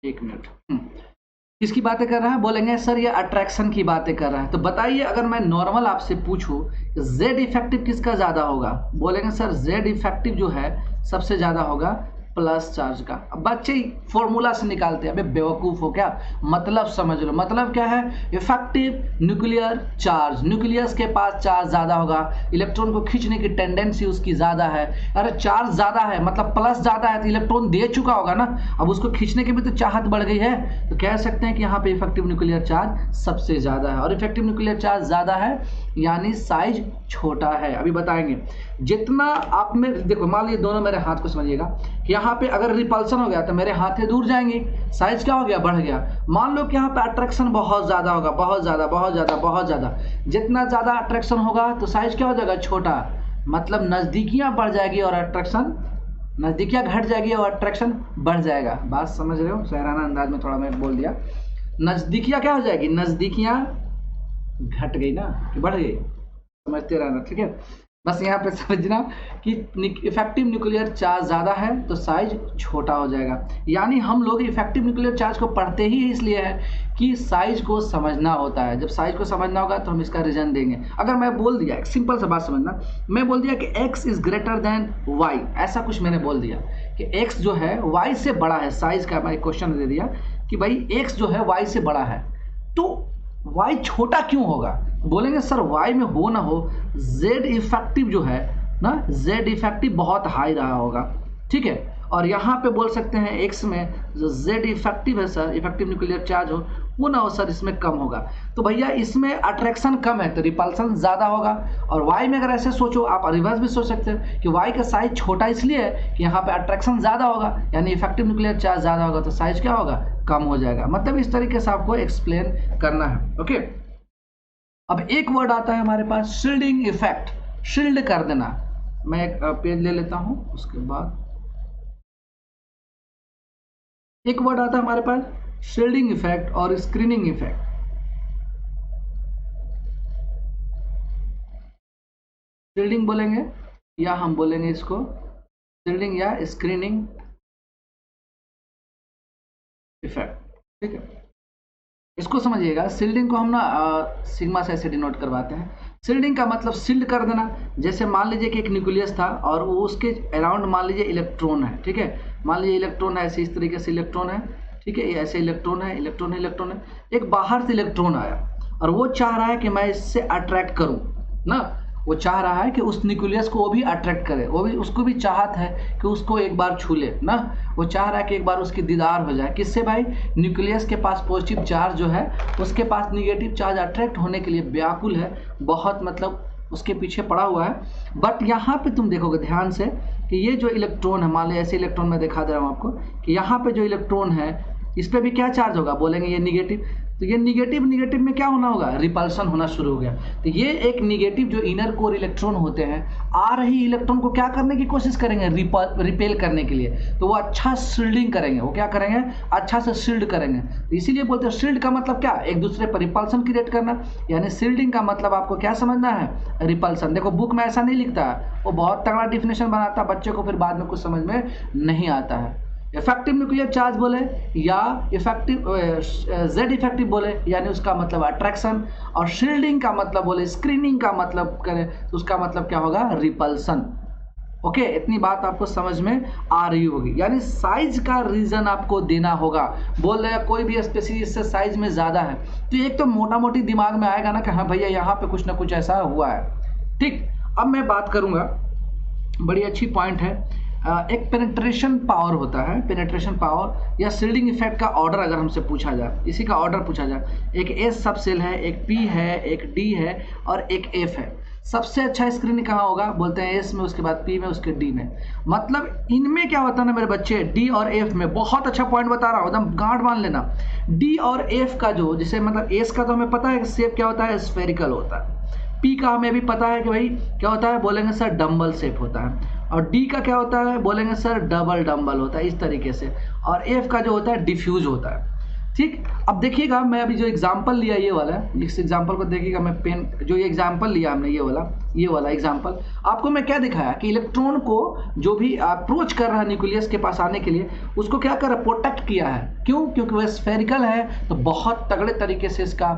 एक मिनट। किसकी बातें कर रहा है? बोलेंगे सर ये अट्रैक्शन की बातें कर रहा है। तो बताइए अगर मैं नॉर्मल आपसे पूछूं जेड इफेक्टिव किसका ज़्यादा होगा? बोलेंगे सर जेड इफेक्टिव जो है सबसे ज़्यादा होगा प्लस चार्ज का। अब बच्चे फॉर्मूला से निकालते हैं। अबे बेवकूफ़ हो क्या? मतलब समझ लो। मतलब क्या है? इफेक्टिव न्यूक्लियर चार्ज, न्यूक्लियस के पास चार्ज ज़्यादा होगा, इलेक्ट्रॉन को खींचने की टेंडेंसी उसकी ज़्यादा है। अरे चार्ज ज़्यादा है मतलब प्लस ज़्यादा है तो इलेक्ट्रॉन दे चुका होगा ना, अब उसको खींचने की भी तो चाहत बढ़ गई है। तो कह सकते हैं कि यहाँ पे इफेक्टिव न्यूक्लियर चार्ज सबसे ज़्यादा है। और इफेक्टिव न्यूक्लियर चार्ज ज़्यादा है यानी साइज छोटा है। अभी बताएंगे। जितना आप में देखो, मान लीजिए दोनों मेरे हाथ को समझिएगा कि यहाँ पे अगर रिपल्सन हो गया तो मेरे हाथ से दूर जाएंगे, साइज क्या हो गया? बढ़ गया। मान लो कि यहाँ पे अट्रैक्शन बहुत ज़्यादा होगा, बहुत ज़्यादा बहुत ज़्यादा बहुत ज़्यादा। जितना ज़्यादा अट्रैक्शन होगा तो साइज क्या हो जाएगा? छोटा। मतलब नज़दीकियाँ बढ़ जाएगी और अट्रैक्शन, नज़दीकियाँ घट जाएगी और अट्रैक्शन बढ़ जाएगा। बात समझ रहे हो? शायराना अंदाज में थोड़ा मैं बोल दिया। नज़दीकियाँ क्या हो जाएगी? नज़दीकियाँ घट गई ना कि बढ़ गई? समझते रहना, ठीक है। बस यहाँ पे समझना कि इफेक्टिव न्यूक्लियर चार्ज ज़्यादा है तो साइज छोटा हो जाएगा। यानी हम लोग इफेक्टिव न्यूक्लियर चार्ज को पढ़ते ही इसलिए है कि साइज को समझना होता है। जब साइज को समझना होगा तो हम इसका रीजन देंगे। अगर मैं बोल दिया, एक सिंपल सा बात समझना, मैं बोल दिया कि x is greater than y, ऐसा कुछ मैंने बोल दिया कि x जो है y से बड़ा है, साइज का मैं क्वेश्चन दे दिया कि भाई x जो है y से बड़ा है तो y छोटा क्यों होगा? बोलेंगे सर y में हो ना हो z इफेक्टिव जो है ना, z इफेक्टिव बहुत हाई रहा होगा, ठीक है। और यहाँ पे बोल सकते हैं x में जो z इफेक्टिव है सर, इफेक्टिव न्यूक्लियर चार्ज हो वो ना हो सर, इसमें कम होगा। तो भैया इसमें अट्रैक्शन कम है तो रिपल्सन ज़्यादा होगा। और y में अगर ऐसे सोचो, आप रिवर्स भी सोच सकते हैं कि y का साइज छोटा इसलिए है कि यहाँ पे अट्रैक्शन ज़्यादा होगा यानी इफेक्टिव न्यूक्लियर चार्ज ज़्यादा होगा तो साइज क्या होगा? कम हो जाएगा। मतलब इस तरीके से आपको एक्सप्लेन करना है, ओके। अब एक वर्ड आता है हमारे पास शील्डिंग इफेक्ट, शील्ड कर देना। मैं एक पेज ले लेता हूं, उसके बाद एक वर्ड आता है हमारे पास शील्डिंग इफेक्ट और स्क्रीनिंग इफेक्ट। शील्डिंग बोलेंगे या हम बोलेंगे इसको शील्डिंग या स्क्रीनिंग इफेक्ट, ठीक है। इसको समझिएगा, शील्डिंग को हम ना सिग्मा से ऐसे डिनोट करवाते हैं। शील्डिंग का मतलब शील्ड कर देना। जैसे मान लीजिए कि एक न्यूक्लियस था और वो उसके अराउंड मान लीजिए इलेक्ट्रॉन है, ठीक है। मान लीजिए इलेक्ट्रॉन है, ऐसे इस तरीके से इलेक्ट्रॉन है, ठीक है। ये ऐसे इलेक्ट्रॉन है, इलेक्ट्रॉन है, इलेक्ट्रॉन है। एक बाहर से इलेक्ट्रॉन आया और वो चाह रहा है कि मैं इससे अट्रैक्ट करूँ ना, वो चाह रहा है कि उस न्यूक्लियस को वो भी अट्रैक्ट करे, वो भी, उसको भी चाहत है कि उसको एक बार छू ले ना, वो चाह रहा है कि एक बार उसकी दीदार हो जाए। किससे भाई? न्यूक्लियस के पास पॉजिटिव चार्ज जो है उसके पास निगेटिव चार्ज अट्रैक्ट होने के लिए व्याकुल है, बहुत मतलब उसके पीछे पड़ा हुआ है। बट यहाँ पे तुम देखोगे ध्यान से कि ये जो इलेक्ट्रॉन है, मान लो ऐसे इलेक्ट्रॉन मैं दिखा दे रहा हूँ आपको कि यहाँ पे जो इलेक्ट्रॉन है इस पर भी क्या चार्ज होगा? बोलेंगे ये निगेटिव। तो ये निगेटिव, निगेटिव में क्या होना होगा? रिपल्सन होना शुरू हो गया। तो ये एक निगेटिव जो इनर कोर इलेक्ट्रॉन होते हैं आ रही इलेक्ट्रॉन को क्या करने की कोशिश करेंगे? रिपेल करने के लिए। तो वो अच्छा शील्डिंग करेंगे, वो क्या करेंगे? अच्छा से शील्ड करेंगे। तो इसीलिए बोलते हैं शील्ड का मतलब क्या? एक दूसरे पर रिपल्सन क्रिएट करना। यानी शील्डिंग का मतलब आपको क्या समझना है? रिपल्सन। देखो बुक में ऐसा नहीं लिखता है, वो बहुत तगड़ा डिफिनेशन बनाता है, बच्चे को फिर बाद में कुछ समझ में नहीं आता है। इफेक्टिव न्यूक्लियर चार्ज बोले या इफेक्टिव जेड इफेक्टिव बोले यानी उसका मतलब अट्रैक्शन, और शील्डिंग का मतलब बोले, स्क्रीनिंग का मतलब करें तो उसका मतलब क्या होगा? रिपल्सन। ओके, इतनी बात आपको समझ में आ रही होगी। यानी साइज का रीजन आपको देना होगा। बोल रहे हैं कोई भी स्पेसीज इससे साइज में ज़्यादा है तो एक तो मोटा मोटी दिमाग में आएगा ना कि हाँ भैया यहाँ पे कुछ ना कुछ ऐसा हुआ है, ठीक। अब मैं बात करूँगा, बड़ी अच्छी पॉइंट है। एक पेनिट्रेशन पावर होता है, पेनिट्रेशन पावर या शील्डिंग इफेक्ट का ऑर्डर अगर हमसे पूछा जाए, इसी का ऑर्डर पूछा जाए, एक एस सब सेल है, एक पी है, एक डी है और एक एफ है। सबसे अच्छा स्क्रीनिंग कहाँ होगा? बोलते हैं एस में, उसके बाद पी में, उसके डी में। मतलब इनमें क्या होता है ना मेरे बच्चे, डी और एफ में, बहुत अच्छा पॉइंट बता रहा हूँ, एकदम गांठ बांध लेना। डी और एफ का जो, जैसे मतलब एस का तो हमें पता है शेप क्या होता है? स्फेरिकल होता है। पी का हमें भी पता है कि भाई क्या होता है? बोलेंगे सर डम्बल शेप होता है। और डी का क्या होता है? बोलेंगे सर डबल डम्बल होता है, इस तरीके से। और एफ का जो होता है डिफ्यूज होता है, ठीक। अब देखिएगा, मैं अभी जो एग्जांपल लिया ये वाला, इस एग्जांपल को देखिएगा, मैं पेन जो ये एग्जांपल लिया हमने ये वाला एग्जांपल, आपको मैं क्या दिखाया कि इलेक्ट्रॉन को जो भी अप्रोच कर रहा है न्यूक्लियस के पास आने के लिए, उसको क्या कर रहा है? प्रोटेक्ट किया है। क्यों? क्योंकि वह स्फेरिकल है तो बहुत तगड़े तरीके से इसका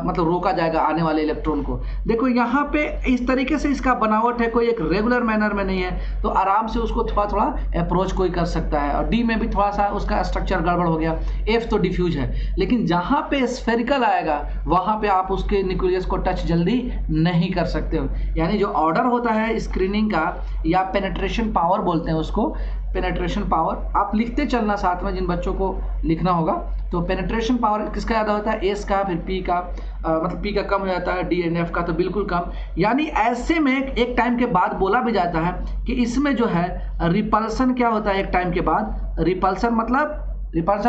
मतलब रोका जाएगा आने वाले इलेक्ट्रॉन को। देखो यहाँ पे इस तरीके से इसका बनावट है, कोई एक रेगुलर मैनर में नहीं है, तो आराम से उसको थोड़ा थोड़ा अप्रोच कोई कर सकता है। और डी में भी थोड़ा सा उसका स्ट्रक्चर गड़बड़ हो गया। एफ तो डिफ्यूज है, लेकिन जहाँ पे स्फेरिकल आएगा वहाँ पे आप उसके न्यूक्लियस को टच जल्दी नहीं कर सकते हो। यानी जो ऑर्डर होता है स्क्रीनिंग का, या पेनिट्रेशन पावर बोलते हैं उसको, पेनिट्रेशन पावर आप लिखते चलना साथ में, जिन बच्चों को लिखना होगा। तो पेनिट्रेशन पावर किसका ज़्यादा होता है? एस का, फिर पी का, मतलब पी का कम हो जाता है, डी एंड एफ का तो बिल्कुल कम। यानी ऐसे में एक टाइम के बाद बोला भी जाता है कि इसमें जो है रिपल्सन क्या होता है एक टाइम के बाद? रिपल्सन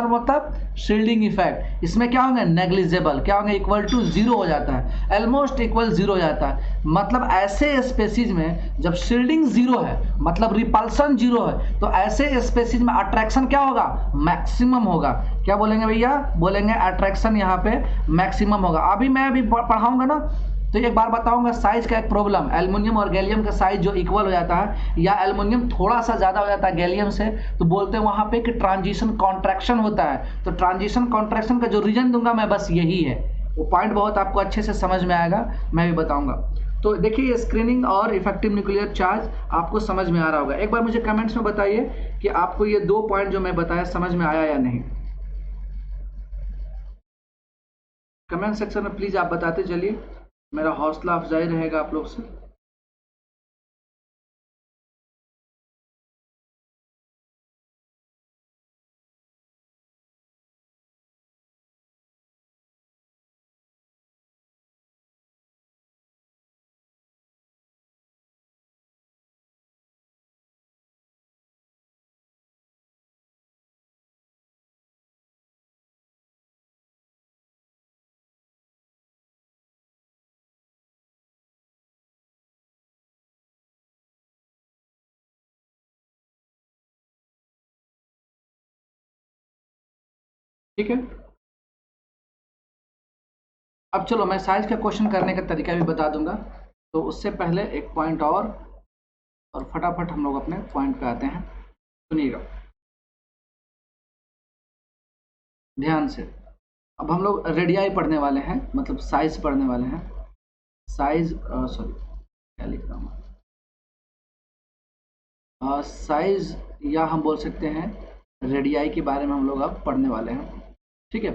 मतलब शील्डिंग इफेक्ट, इसमें क्या होंगे? नेग्लिजिबल, क्या होंगे? इक्वल टू जीरो हो जाता है, ऑलमोस्ट इक्वल जीरो हो जाता है। मतलब ऐसे स्पेसीज में जब शील्डिंग जीरो है, मतलब रिपल्सन जीरो है, तो ऐसे स्पेसीज में अट्रैक्शन क्या होगा? मैक्सिमम होगा। क्या बोलेंगे भैया? बोलेंगे अट्रैक्शन यहाँ पे मैक्सिमम होगा। अभी मैं अभी पढ़ाऊंगा ना, तो एक बार बताऊंगा साइज का एक प्रॉब्लम। एल्युमिनियम और गैलियम का साइज जो इक्वल हो जाता है, या एल्युमिनियम थोड़ा सा ज़्यादा हो जाता है गैलियम से, तो बोलते हैं वहाँ पे कि ट्रांजिशन कॉन्ट्रैक्शन होता है। तो ट्रांजिशन कॉन्ट्रैक्शन का जो रीजन दूंगा मैं, बस यही है। वो पॉइंट बहुत आपको अच्छे से समझ में आएगा, मैं भी बताऊंगा। तो देखिए, स्क्रीनिंग और इफेक्टिव न्यूक्लियर चार्ज आपको समझ में आ रहा होगा। एक बार मुझे कमेंट्स में बताइए कि आपको ये 2 पॉइंट जो मैं बताया समझ में आया या नहीं। कमेंट सेक्शन में प्लीज आप बताते चलिए, मेरा हौसला अफजाई रहेगा आप लोग से। ठीक है, अब चलो मैं साइज का क्वेश्चन करने का तरीका भी बता दूंगा। तो उससे पहले एक पॉइंट और फटाफट हम लोग अपने पॉइंट पे आते हैं। सुनिएगा ध्यान से। अब हम लोग रेडियाई पढ़ने वाले हैं, मतलब साइज पढ़ने वाले हैं। साइज सॉरी क्या लिख रहा हूँ, साइज, या हम बोल सकते हैं रेडियाई के बारे में हम लोग अब पढ़ने वाले हैं। ठीक है,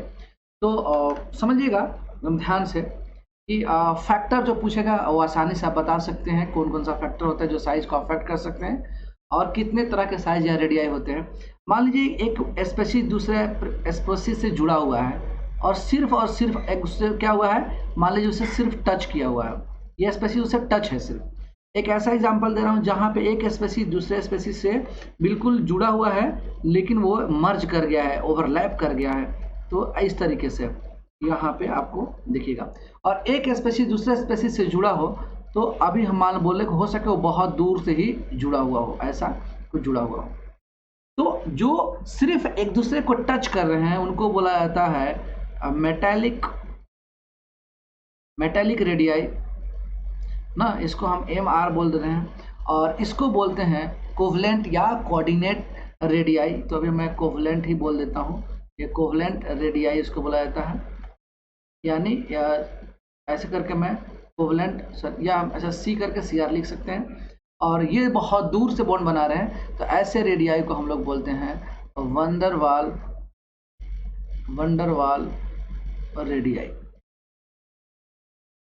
तो समझिएगा एकदम ध्यान से कि फैक्टर जो पूछेगा वो आसानी से आप बता सकते हैं कौन कौन सा फैक्टर होता है जो साइज को अफेक्ट कर सकते हैं, और कितने तरह के साइज या रेडियाई होते हैं। मान लीजिए एक स्पेसीज दूसरे स्पेसीज से जुड़ा हुआ है, और सिर्फ एक उससे क्या हुआ है, मान लीजिए उसे सिर्फ टच किया हुआ है, यह स्पेसीज उससे टच है सिर्फ। एक ऐसा एग्जांपल दे रहा हूँ जहाँ पे एक स्पेसीज दूसरे स्पेसीज से बिल्कुल जुड़ा हुआ है, लेकिन वो मर्ज कर गया है, ओवरलैप कर गया है। तो इस तरीके से यहाँ पे आपको दिखेगा। और एक स्पेसीज दूसरे स्पेसीज से जुड़ा हो, तो अभी हम मान बोले हो सके वो बहुत दूर से ही जुड़ा हुआ हो, ऐसा कुछ जुड़ा हुआ हो। तो जो सिर्फ एक दूसरे को टच कर रहे हैं उनको बोला जाता है मेटेलिक रेडियाई ना, इसको हम MR बोल रहे हैं। और इसको बोलते हैं कोवलेंट या कोऑर्डिनेट रेडियाई। तो अभी मैं कोवलेंट ही बोल देता हूँ, ये कोवलेंट रेडियाई इसको बोला जाता है। यानी ऐसे करके मैं कोवलेंट, या ऐसा C करके CR लिख सकते हैं। और ये बहुत दूर से बॉन्ड बना रहे हैं, तो ऐसे रेडियाई को हम लोग बोलते हैं वंडरवाल रेडियाई।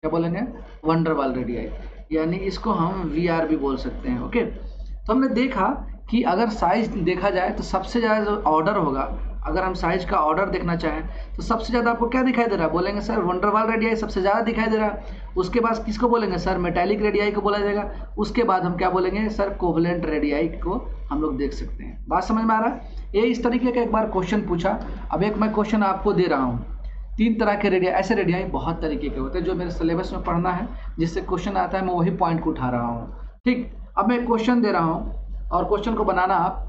क्या बोलेंगे? Van der Waals radii. यानी इसको हम VR भी बोल सकते हैं। ओके, तो हमने देखा कि अगर साइज देखा जाए तो सबसे ज़्यादा जो ऑर्डर होगा, अगर हम साइज का ऑर्डर देखना चाहें तो सबसे ज़्यादा आपको क्या दिखाई दे रहा है? बोलेंगे सर वंडरवाल रेडियाई सबसे ज़्यादा दिखाई दे रहा है। उसके बाद किसको बोलेंगे? सर मेटेलिक रेडियाई को बोला जाएगा। उसके बाद हम क्या बोलेंगे? सर कोवलेंट रेडियाई को हम लोग देख सकते हैं। बात समझ में आ रहा है? ये इस तरीके का एक बार क्वेश्चन पूछा। अब एक मैं क्वेश्चन आपको दे रहा हूँ, 3 तरह के रेडियाई, ऐसे रेडियाई बहुत तरीके के होते हैं जो मेरे सिलेबस में पढ़ना है, जिससे क्वेश्चन आता है मैं वही पॉइंट को उठा रहा हूँ। ठीक, अब मैं क्वेश्चन दे रहा हूँ और क्वेश्चन को बनाना आप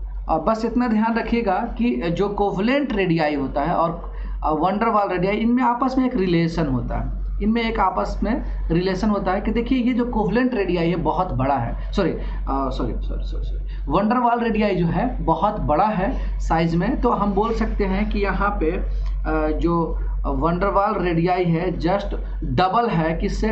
बस इतना ध्यान रखिएगा कि जो कोवलेंट रेडियाई होता है और वंडरवाल रेडियाई, इनमें आपस में एक रिलेशन होता है। इनमें एक आपस में रिलेशन होता है कि देखिए ये जो कोवलेंट रेडियाई है बहुत बड़ा है, सॉरी वंडर वाल रेडियाई जो है बहुत बड़ा है साइज में, तो हम बोल सकते हैं कि यहाँ पे जो वंडरवाल रेडियाई है जस्ट डबल है, किससे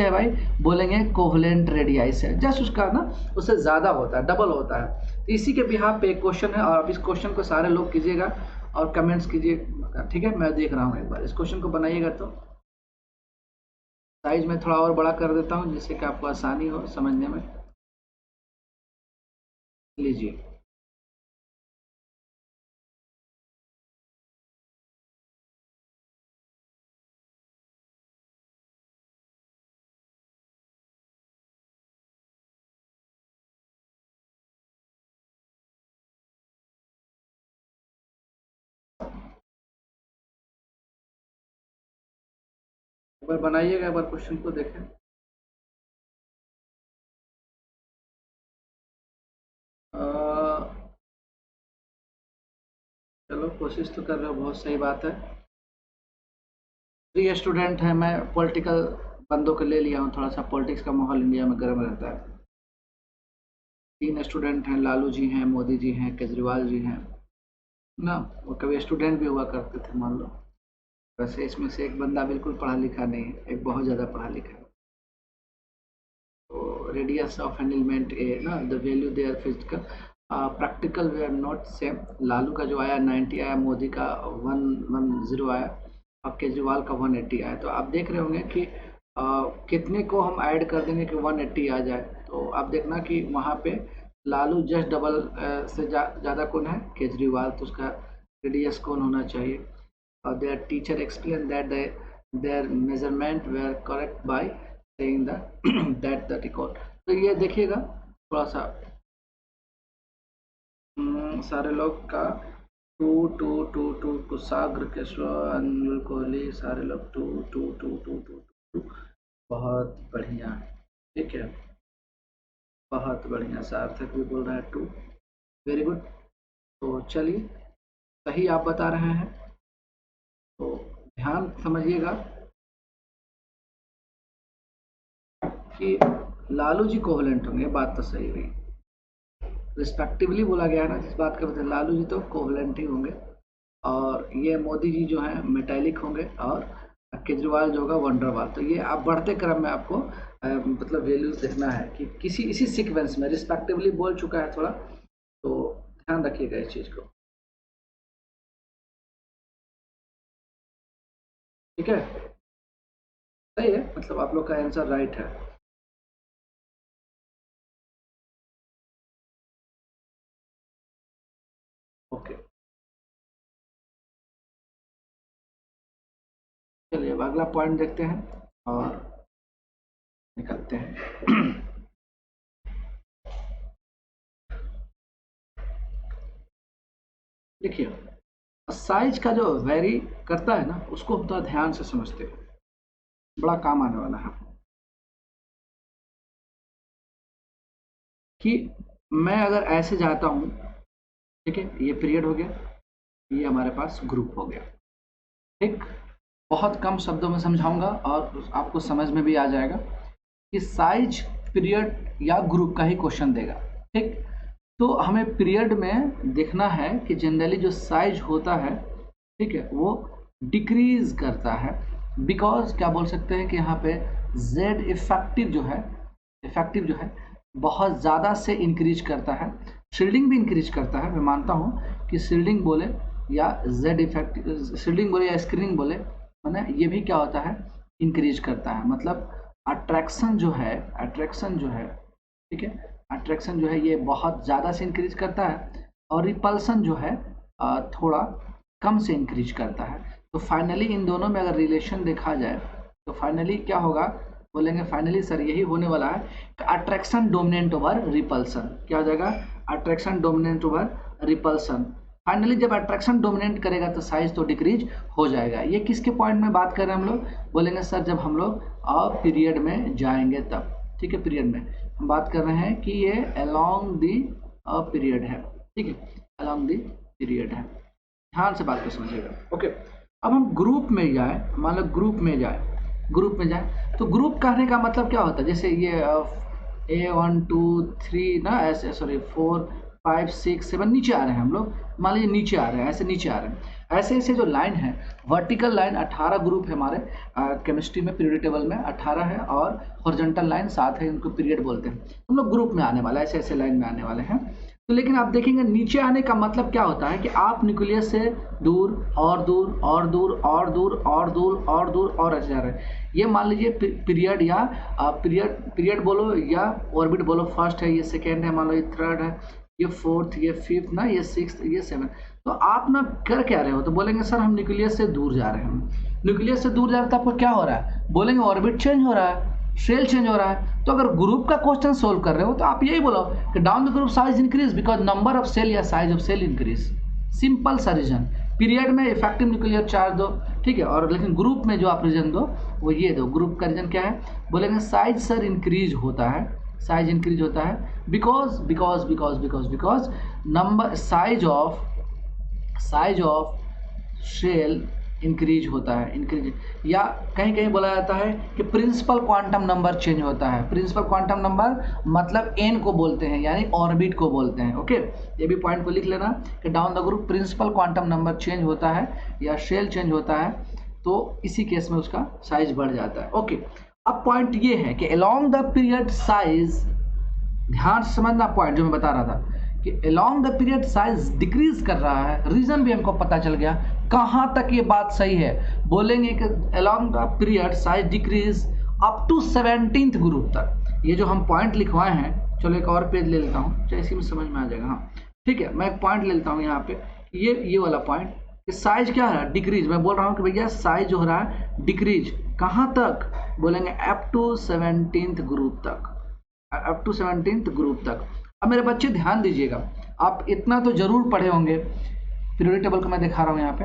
है भाई, बोलेंगे कोवलेंट रेडियाई से, जस्ट उसका ना उससे ज़्यादा होता है, डबल होता है। तो इसी के बिहाफ पे एक क्वेश्चन है, और अब इस क्वेश्चन को सारे लोग कीजिएगा और कमेंट्स कीजिए, ठीक है। मैं देख रहा हूँ, एक बार इस क्वेश्चन को बनाइएगा। तो साइज में थोड़ा और बड़ा कर देता हूँ जिससे कि आपको आसानी हो समझने में। लीजिए, एक बार बनाइएगा, एक बार क्वेश्चन को देखें। चलो कोशिश तो कर रहे हो, बहुत सही बात है। 3 स्टूडेंट हैं, मैं पॉलिटिकल बंदों को ले लिया हूँ, थोड़ा सा पॉलिटिक्स का माहौल इंडिया में गर्म रहता है। 3 स्टूडेंट हैं, लालू जी हैं, मोदी जी हैं, केजरीवाल जी हैं ना, वो कभी स्टूडेंट भी हुआ करते थे मान लो। वैसे इसमें से एक बंदा बिल्कुल पढ़ा लिखा नहीं है, एक बहुत ज़्यादा पढ़ा लिखा है। तो रेडियस ऑफ एनिलमेंट ए ना, the value their physical practical way are not same. Lalu का जो आया 90 आया, मोदी का 110 आया, और केजरीवाल का 180 आया। तो आप देख रहे होंगे कि कितने को हम ऐड कर देंगे कि 180 आ जाए। तो आप देखना कि वहाँ पे लालू जस्ट डबल से ज़्यादा कौन है, केजरीवाल, तो उसका रेडियस कौन होना चाहिए। Their teacher explained that their measurement were correct by saying that the record। तो ये देखिएगा थोड़ा सा सारे लोग का two two two two Kushagra Keshav Anil Kohli, सारे लोग two two two two two two, बहुत बढ़िया, ठीक है, बहुत बढ़िया। सार्थक भी बोल रहा है टू, वेरी गुड। तो चलिए, सही आप बता रहे हैं, तो ध्यान समझिएगा कि लालू जी कोवलेंट होंगे, बात तो सही हुई। रिस्पेक्टिवली बोला गया ना, जिस बात का मतलब लालू जी तो कोवलेंट ही होंगे, और ये मोदी जी जो हैं मेटालिक होंगे, और केजरीवाल जो होगा वंडरवाल। तो ये आप बढ़ते क्रम में आपको मतलब वैल्यूज देखना है कि किसी इसी सीक्वेंस में रिस्पेक्टिवली बोल चुका है थोड़ा, तो ध्यान रखिएगा इस चीज़ को, ठीक है। सही है, मतलब आप लोग का आंसर राइट है। ओके, चलिए अब अगला पॉइंट देखते हैं और निकलते हैं। देखिए, साइज का जो वेरी करता है ना, उसको हम थोड़ा ध्यान से समझते हैं, बड़ा काम आने वाला है कि मैं अगर ऐसे जाता हूँ, ठीक है, ये पीरियड हो गया, ये हमारे पास ग्रुप हो गया, ठीक। बहुत कम शब्दों में समझाऊंगा और आपको समझ में भी आ जाएगा कि साइज पीरियड या ग्रुप का ही क्वेश्चन देगा, ठीक। तो हमें पीरियड में देखना है कि जनरली जो साइज होता है, ठीक है, वो डिक्रीज करता है, बिकॉज क्या बोल सकते हैं कि यहाँ पे जेड इफेक्टिव जो है बहुत ज़्यादा से इंक्रीज करता है। शील्डिंग भी इंक्रीज करता है, मैं मानता हूँ कि शील्डिंग बोले या जेड इफेक्टिव, शील्डिंग बोले या स्क्रीनिंग बोले, मैंने ये भी क्या होता है, इंक्रीज करता है। मतलब अट्रैक्शन जो है, ठीक है, अट्रैक्शन जो है ये बहुत ज़्यादा से इंक्रीज करता है, और रिपल्सन जो है थोड़ा कम से इंक्रीज करता है। तो फाइनली इन दोनों में अगर रिलेशन देखा जाए तो फाइनली क्या होगा, बोलेंगे फाइनली सर यही होने वाला है कि अट्रैक्शन डोमिनेंट ओवर रिपल्सन। क्या हो जाएगा, attraction dominant over repulsion. Finally जब अट्रैक्शन डोमिनेट करेगा तो साइज तो डिक्रीज हो जाएगा। ये किसके पॉइंट में बात कर रहे हैं हम लोग, बोलेंगे सर जब हम लोग पीरियड में जाएंगे तब, ठीक है। पीरियड में हम बात कर रहे हैं कि ये अलोंग दी पीरियड है, ठीक है, अलोंग दी पीरियड है। ध्यान से बात को समझिएगा, ओके। अब हम ग्रुप में जाए, मान लो ग्रुप में जाए, ग्रुप में जाए। तो ग्रुप कहने का मतलब क्या होता है, जैसे ये A1 2 3 ना, ऐसे सॉरी 4 5 6 7 नीचे आ रहे हैं हम लोग, मान लीजिए नीचे आ रहे हैं, ऐसे नीचे आ रहे हैं, ऐसे ऐसे जो लाइन है वर्टिकल लाइन 18 ग्रुप है हमारे केमिस्ट्री में पीरियड टेबल में 18 है, और हॉरिजॉन्टल लाइन 7 है, इनको पीरियड बोलते हैं। हम लोग ग्रुप में आने वाला है, ऐसे ऐसे लाइन में आने वाले हैं। तो लेकिन आप देखेंगे नीचे आने का मतलब क्या होता है कि आप न्यूक्लियस से दूर और दूर और दूर और दूर और दूर और दूर और ऐसे जा रहे हैं। ये मान लीजिए पीरियड या पीरियड बोलो या ऑर्बिट बोलो, फर्स्ट है, ये सेकेंड है, मान लो ये थर्ड है, ये फोर्थ, ये फिफ्थ ना, ये सिक्स्थ, ये सेवन। तो आप ना कर क्या रहे हो, तो बोलेंगे सर हम न्यूक्लियस से दूर जा रहे हैं। न्यूक्लियस से दूर जा रहे हैं तो आपको क्या हो रहा है, बोलेंगे ऑर्बिट चेंज हो रहा है, शेल चेंज हो रहा है। तो अगर ग्रुप का क्वेश्चन सोल्व कर रहे हो तो आप यही बोलो कि down the group size increase because number of cell या size of cell increase. Simple सा रीजन। पीरियड में इफेक्टिव न्यूक्लियर चार्ज दो, ठीक है, और लेकिन ग्रुप में जो आप रीजन दो वो ये दो। ग्रुप का रीजन क्या है, बोलेंगे साइज सर इंक्रीज होता है, साइज इंक्रीज होता है because because because because because number size of shell increase होता है, इंक्रीज। या कहीं कहीं बोला जाता है कि प्रिंसिपल क्वांटम नंबर चेंज होता है। प्रिंसिपल क्वांटम नंबर मतलब एन को बोलते हैं, यानी ऑर्बिट को बोलते हैं। ओके, ये भी पॉइंट को लिख लेना कि down the group principal quantum number change होता है या शेल चेंज होता है, तो इसी केस में उसका साइज बढ़ जाता है। ओके, अब पॉइंट ये है कि अलोंग द पीरियड साइज, ध्यान से समझना पॉइंट जो मैं बता रहा था कि along the period size decrease कर रहा है। रीजन भी हमको पता चल गया, कहाँ तक ये बात सही है, बोलेंगे कि along the period size decrease up to 17th group तक। ये जो हम पॉइंट लिखवाए हैं, चलो एक और पेज ले लेता हूँ, चाहे इसी में समझ में आ जाएगा। हाँ ठीक है, मैं एक पॉइंट ले लेता हूँ यहाँ पे, ये वाला पॉइंट कि साइज क्या है, डिक्रीज। मैं बोल रहा हूँ कि भैया साइज जो हो रहा है डिक्रीज, कहाँ तक, बोलेंगे अप टू 17th ग्रुप तक, अप टू 17th ग्रुप तक। अब मेरे बच्चे ध्यान दीजिएगा, आप इतना तो जरूर पढ़े होंगे, पीरियोडिक टेबल को मैं दिखा रहा हूँ यहाँ पे,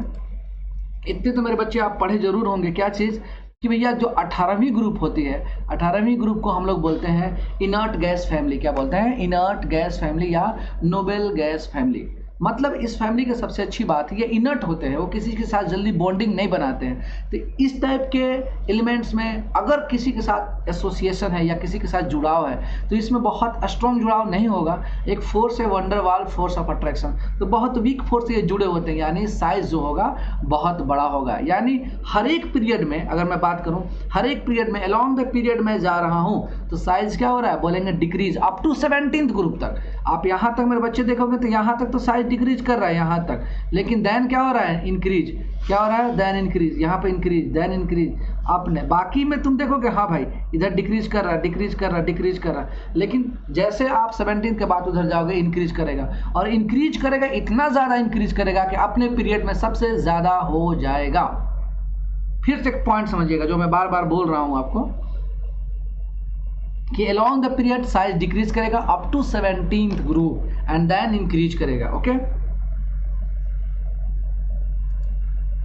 इतने तो मेरे बच्चे आप पढ़े जरूर होंगे। क्या चीज़ कि भैया जो 18वीं ग्रुप होती है, 18वीं ग्रुप को हम लोग बोलते हैं इनर्ट गैस फैमिली। क्या बोलते हैं, इनर्ट गैस फैमिली या नोबेल गैस फैमिली। मतलब इस फैमिली की सबसे अच्छी बात ये इनर्ट होते हैं, वो किसी के साथ जल्दी बॉन्डिंग नहीं बनाते हैं। तो इस टाइप के एलिमेंट्स में अगर किसी के साथ एसोसिएशन है या किसी के साथ जुड़ाव है तो इसमें बहुत स्ट्रॉन्ग जुड़ाव नहीं होगा। एक फोर्स है wonder Waals force of attraction, तो बहुत वीक फोर्स से ये जुड़े होते हैं, यानी साइज जो होगा बहुत बड़ा होगा। यानी हर एक पीरियड में, अगर मैं बात करूँ हर एक पीरियड में अलोंग द पीरियड में जा रहा हूँ तो साइज क्या हो रहा है, बोलेंगे decrease up to 17th group तक। आप यहाँ तक मेरे बच्चे देखोगे तो यहाँ तक तो साइज डिक्रीज कर रहा है यहाँ तक, लेकिन देन क्या हो रहा है, इंक्रीज। क्या हो रहा है, देन इंक्रीज, यहाँ पे इंक्रीज देन इंक्रीज। आपने बाकी में तुम देखोगे हाँ भाई इधर डिक्रीज कर रहा है, डिक्रीज कर रहा है, डिक्रीज कर रहा है, लेकिन जैसे आप 17 के बाद उधर जाओगे इंक्रीज करेगा, और इंक्रीज करेगा, इतना ज़्यादा इंक्रीज करेगा कि अपने पीरियड में सबसे ज़्यादा हो जाएगा। फिर से एक पॉइंट समझिएगा जो मैं बार बार बोल रहा हूँ आपको कि along the period size decrease करेगा up to 17th group and then increase करेगा। ओके,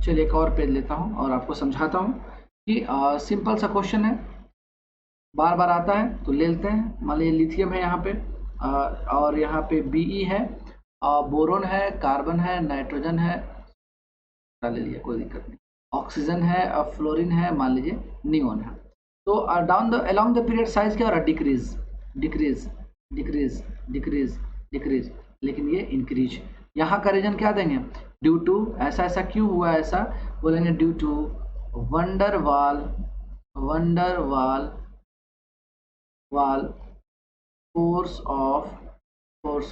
चलिए एक और पेज लेता हूं और आपको समझाता हूं कि सिंपल सा क्वेश्चन है, बार बार आता है तो ले लेते हैं। मान लीजिए लिथियम है यहाँ पे और यहाँ पे Be है, बोरोन है, कार्बन है, नाइट्रोजन है, ले लिया कोई दिक्कत नहीं, ऑक्सीजन है, फ्लोरीन है, मान लीजिए नियोन है। तो down the along the period size क्या हो रहा है, decrease decrease decrease decrease decrease, लेकिन ये इंक्रीज। यहाँ का रीजन क्या देंगे, ड्यू टू, ऐसा ऐसा क्यों हुआ, ऐसा बोलेंगे due to van der Waals force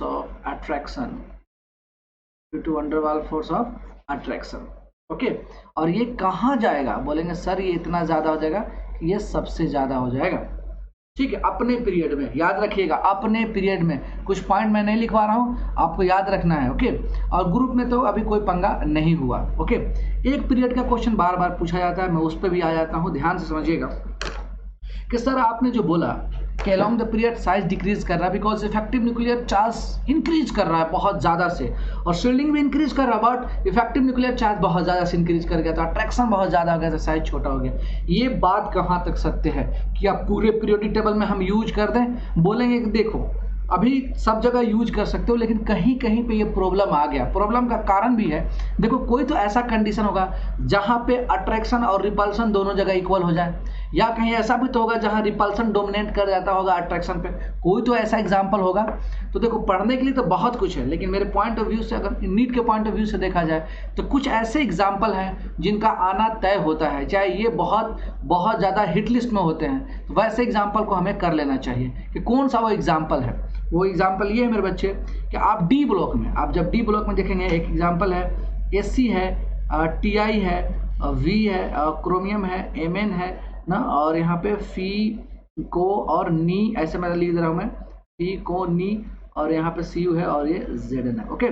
of attraction, due to van der Waals force of attraction. Okay, और ये कहाँ जाएगा, बोलेंगे सर ये इतना ज़्यादा हो जाएगा कि ये सबसे ज़्यादा हो जाएगा। ठीक है, अपने पीरियड में, याद रखिएगा अपने पीरियड में। कुछ पॉइंट मैं नहीं लिखवा रहा हूँ, आपको याद रखना है। ओके, और ग्रुप में तो अभी कोई पंगा नहीं हुआ। ओके, एक पीरियड का क्वेश्चन बार बार पूछा जाता है, मैं उस पर भी आ जाता हूँ, ध्यान से समझिएगा कि सर आपने जो बोला कि along the period size decrease कर रहा है because effective nuclear charge increase कर रहा है बहुत ज़्यादा से, और शील्डिंग भी इंक्रीज कर रहा है, बट इफेक्टिव न्यूक्लियर चार्ज बहुत ज़्यादा से इंक्रीज कर गया, तो अट्रैक्शन बहुत ज़्यादा हो गया, तो साइज छोटा हो गया। ये बात कहाँ तक सत्य है कि आप पूरे पीरियोडिक टेबल में हम यूज कर दें, बोलेंगे कि देखो अभी सब जगह यूज कर सकते हो, लेकिन कहीं कहीं पे ये प्रॉब्लम आ गया। प्रॉब्लम का कारण भी है, देखो कोई तो ऐसा कंडीशन होगा जहां पे अट्रैक्शन और रिपल्सन दोनों जगह इक्वल हो जाए, या कहीं ऐसा भी तो होगा जहां रिपल्सन डोमिनेट कर जाता होगा अट्रैक्शन पे, कोई तो ऐसा एग्जाम्पल होगा। तो देखो पढ़ने के लिए तो बहुत कुछ है, लेकिन मेरे पॉइंट ऑफ व्यू से, अगर नीट के पॉइंट ऑफ व्यू से देखा जाए तो कुछ ऐसे एग्जाम्पल हैं जिनका आना तय होता है, चाहे ये बहुत बहुत ज़्यादा हिट लिस्ट में होते हैं, तो वैसे एग्जाम्पल को हमें कर लेना चाहिए कि कौन सा वो एग्जाम्पल है। वो एग्जाम्पल ये है मेरे बच्चे कि आप डी ब्लॉक में, आप जब डी ब्लॉक में देखेंगे, एक एग्जाम्पल है एससी है, टीआई है, वी है, क्रोमियम है, एमएन है ना, और यहाँ पे फी को और नी, ऐसे मैं लिख दे रहा हूँ मैं, फी को नी, और यहाँ पे सी यू है, और ये जेड एन है। ओके,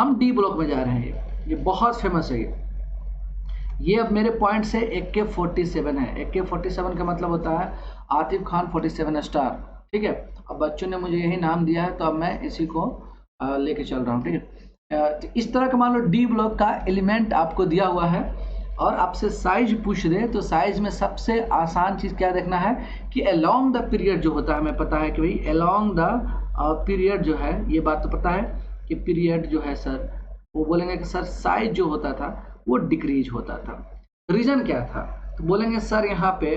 हम डी ब्लॉक में जा रहे हैं, ये बहुत फेमस है ये अब मेरे पॉइंट से AK47 है। AK47 का मतलब होता है आतिफ खान 47 स्टार, ठीक है। अब बच्चों ने मुझे यही नाम दिया है, तो अब मैं इसी को लेके चल रहा हूँ, ठीक है। तो इस तरह का मान लो डी ब्लॉक का एलिमेंट आपको दिया हुआ है, और आपसे साइज पूछ दे, तो साइज में सबसे आसान चीज़ क्या देखना है कि अलोंग द पीरियड जो होता है, हमें पता है कि भाई अलोंग द पीरियड जो है, ये बात तो पता है कि पीरियड जो है सर, वो बोलेंगे कि सर साइज जो होता था वो डिक्रीज होता था। रीजन क्या था, तो बोलेंगे सर यहाँ पे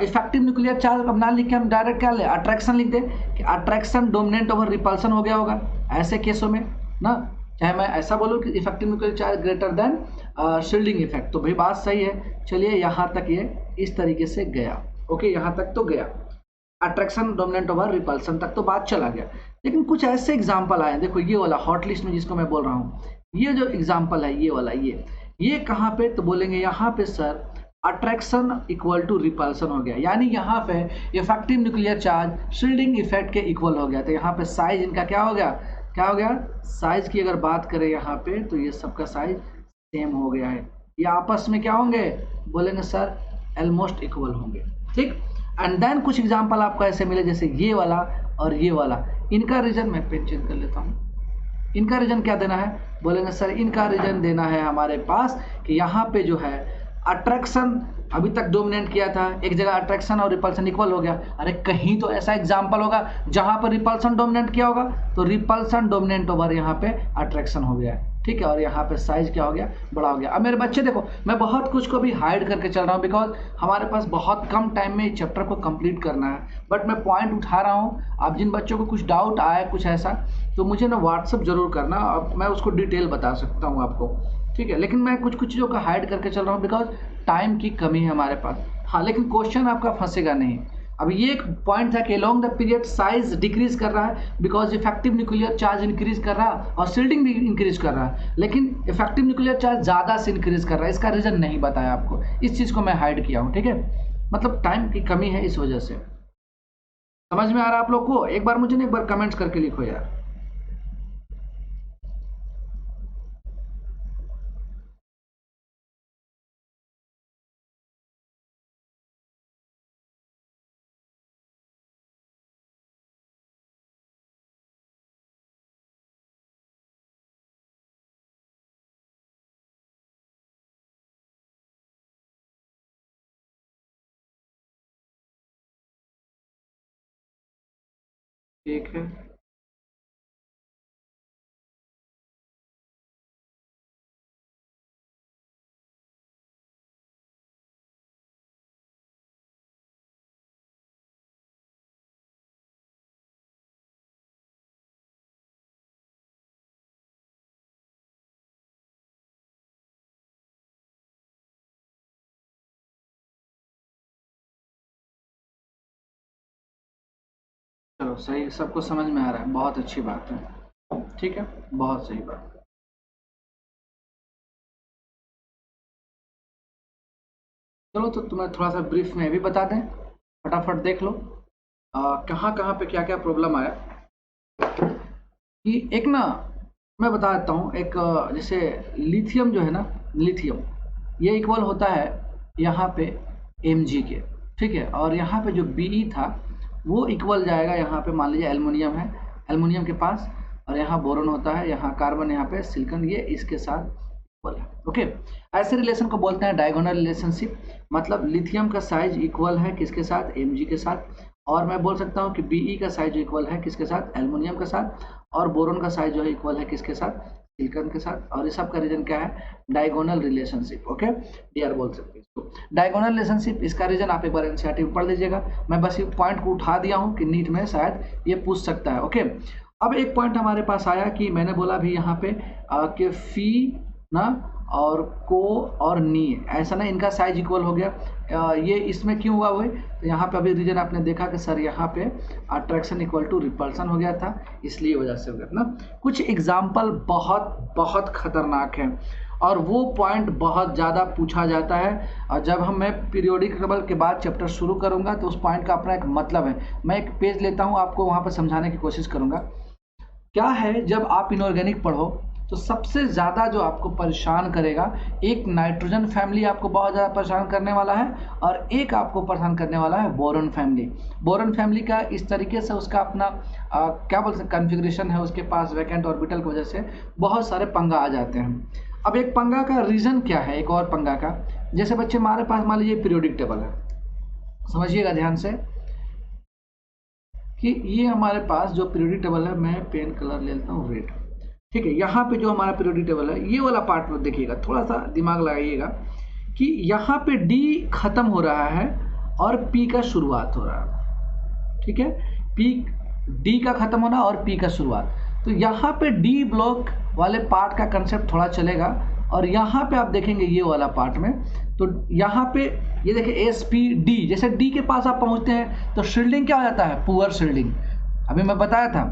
इफेक्टिव न्यूक्लियर चार्ज, अब ना लिख के हम डायरेक्ट क्या ले, अट्रैक्शन लिख दे कि अट्रैक्शन डोमिनेंट ओवर रिपल्सन हो गया होगा ऐसे केसों में ना। चाहे मैं ऐसा बोलूँ कि effective nuclear charge greater than shielding effect, तो भाई बात सही है। चलिए यहाँ तक ये इस तरीके से गया, ओके, यहाँ तक तो गया, अट्रैक्शन डोमिनेंट ओवर रिपल्सन तक तो बात चला गया। लेकिन कुछ ऐसे एग्जाम्पल आए, देखो ये वाला हॉट लिस्ट में जिसको मैं बोल रहा हूँ, ये जो एग्जाम्पल है ये वाला, ये कहाँ पे, तो बोलेंगे यहाँ पे sir attraction equal to repulsion हो गया, यानी यहाँ पे effective nuclear charge shielding effect के इक्वल हो गया। तो यहाँ पे साइज इनका क्या हो गया, साइज की अगर बात करें यहाँ पे, तो ये सबका साइज सेम हो गया है, ये आपस में क्या होंगे, बोलेंगे सर ऑलमोस्ट इक्वल होंगे, ठीक। एंड देन कुछ एग्जाम्पल आपको ऐसे मिले, जैसे ये वाला और ये वाला, इनका रीजन मैं पेन चेंज कर लेता हूँ, इनका रीजन क्या देना है, बोलेंगे सर इनका रीजन देना है हमारे पास कि यहाँ पे जो है अट्रैक्शन अभी तक डोमिनेट किया था, एक जगह अट्रैक्शन और रिपल्सन इक्वल हो गया। अरे कहीं तो ऐसा एग्जाम्पल होगा जहां पर रिपल्सन डोमिनेट किया होगा, तो रिपल्सन डोमिनेट ओवर यहाँ पे अट्रैक्शन हो गया है, ठीक है, और यहाँ पे साइज क्या हो गया, बड़ा हो गया। अब मेरे बच्चे देखो, मैं बहुत कुछ को भी हाइड करके चल रहा हूँ, बिकॉज हमारे पास बहुत कम टाइम में इस चैप्टर को कंप्लीट करना है, बट मैं पॉइंट उठा रहा हूँ। आप जिन बच्चों को कुछ डाउट आया कुछ ऐसा, तो मुझे ना व्हाट्सअप जरूर करना, अब मैं उसको डिटेल बता सकता हूँ आपको, ठीक है। लेकिन मैं कुछ कुछ चीज़ों का हाइड करके चल रहा हूँ, बिकॉज टाइम की कमी है हमारे पास। हाँ, लेकिन क्वेश्चन आपका फंसेगा नहीं। अब ये एक पॉइंट था कि along the period size decrease कर रहा है, because effective nuclear charge increase कर रहा है और शील्डिंग भी इंक्रीज कर रहा है, लेकिन इफेक्टिव न्यूक्लियर चार्ज ज़्यादा से इंक्रीज कर रहा है। इसका रीजन नहीं बताया आपको, इस चीज़ को मैं हाइड किया हूँ, ठीक है। मतलब टाइम की कमी है, इस वजह से। समझ में आ रहा है आप लोग को? एक बार मुझे ना एक बार कमेंट्स करके लिखो यार। ठीक है, चलो सही, सबको समझ में आ रहा है, बहुत अच्छी बात है, ठीक है, बहुत सही बात। चलो तो तुम्हें थोड़ा सा ब्रीफ में भी बता दें, फटाफट देख लो कहाँ कहाँ पे क्या क्या प्रॉब्लम आया। कि एक ना, मैं बता देता हूँ, एक जैसे लिथियम जो है ना, लिथियम ये इक्वल होता है यहाँ पे Mg के, ठीक है, और यहाँ पे जो Be था वो इक्वल जाएगा, यहाँ पे मान लीजिए एल्युमिनियम है, एल्युमिनियम के पास, और यहाँ बोरोन होता है, यहाँ कार्बन, यहाँ पे सिलिकॉन, ये इसके साथ इक्वल है। ओके, ऐसे रिलेशन को बोलते हैं डायगोनल रिलेशनशिप, मतलब लिथियम का साइज इक्वल है किसके साथ, Mg के साथ, और मैं बोल सकता हूँ कि Be का साइज इक्वल है किसके साथ, एल्युमिनियम के साथ, और बोरोन का साइज जो है इक्वल है किसके साथ, सिलिकॉन के साथ। और इस सब का रीजन क्या है, डायगोनल रिलेशनशिप। ओके, डीआर बोल सकते हैं इसको डायगोनल रिलेशनशिप। इसका रीजन आप एक बार एनसीईआरटी में पढ़ लीजिएगा। मैं बस ये पॉइंट को उठा दिया हूँ कि नीट में शायद ये पूछ सकता है। ओके, अब एक पॉइंट हमारे पास आया कि मैंने बोला भी यहाँ पे कि फी ना और को और नी, ऐसा ना इनका साइज इक्वल हो गया। ये इसमें क्यों हुआ हुए, तो यहाँ पे अभी रीजन आपने देखा कि सर यहाँ पे अट्रैक्शन इक्वल टू रिपल्सन हो गया था, इसलिए वजह से हो गया ना। कुछ एग्जाम्पल बहुत बहुत खतरनाक है और वो पॉइंट बहुत ज़्यादा पूछा जाता है। और जब मैं पीरियोडिक टेबल के बाद चैप्टर शुरू करूँगा तो उस पॉइंट का अपना एक मतलब है। मैं एक पेज लेता हूँ, आपको वहाँ पर समझाने की कोशिश करूँगा। क्या है, जब आप इनऑर्गेनिक पढ़ो तो सबसे ज़्यादा जो आपको परेशान करेगा, एक नाइट्रोजन फैमिली आपको बहुत ज़्यादा परेशान करने वाला है और एक आपको परेशान करने वाला है बोरॉन फैमिली। बोरॉन फैमिली का इस तरीके से उसका अपना क्या बोल सकते कॉन्फ़िगरेशन है, उसके पास वैकेंट ऑर्बिटल की वजह से बहुत सारे पंगा आ जाते हैं। अब एक पंगा का रीज़न क्या है, एक और पंगा का, जैसे बच्चे हमारे पास मान लीजिए पीरियोडिक टेबल है, समझिएगा ध्यान से कि ये हमारे पास जो पीरियोडिक टेबल है, मैं पेन कलर ले लेता हूँ रेड, ठीक है। यहाँ पे जो हमारा पीरियोडिक टेबल है, ये वाला पार्ट में देखिएगा, थोड़ा सा दिमाग लगाइएगा कि यहाँ पे डी खत्म हो रहा है और पी का शुरुआत हो रहा है, ठीक है। पी डी का खत्म होना और पी का शुरुआत, तो यहाँ पे डी ब्लॉक वाले पार्ट का कंसेप्ट थोड़ा चलेगा। और यहाँ पे आप देखेंगे ये वाला पार्ट में, तो यहाँ पे ये देखिए एस पी डी, जैसे डी के पास आप पहुँचते हैं तो शील्डिंग क्या हो जाता है, पुअर शील्डिंग। अभी मैं बताया था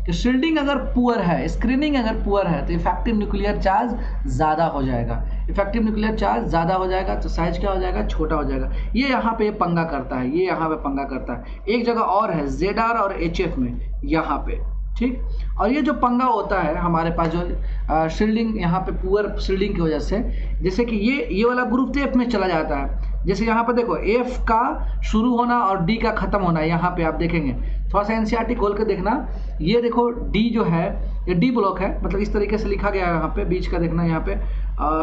कि शील्डिंग अगर पुअर है, स्क्रीनिंग अगर पुअर है, तो इफेक्टिव न्यूक्लियर चार्ज ज़्यादा हो जाएगा। इफेक्टिव न्यूक्लियर चार्ज ज़्यादा हो जाएगा तो साइज क्या हो जाएगा, छोटा हो जाएगा। ये यहाँ पे पंगा करता है, ये यहाँ पे पंगा करता है। एक जगह और है ZR और HF में, यहाँ पे, ठीक। और ये जो पंगा होता है हमारे पास जो शील्डिंग यहाँ पे पुअर शील्डिंग की वजह से, जैसे कि ये वाला ग्रुप तो F में चला जाता है। जैसे यहाँ पे देखो F का शुरू होना और D का खत्म होना, यहाँ पे आप देखेंगे, थोड़ा सा एनसीईआरटी खोल के देखना। ये देखो D जो है ये D ब्लॉक है, मतलब इस तरीके से लिखा गया है। यहाँ पे बीच का देखना, यहाँ पे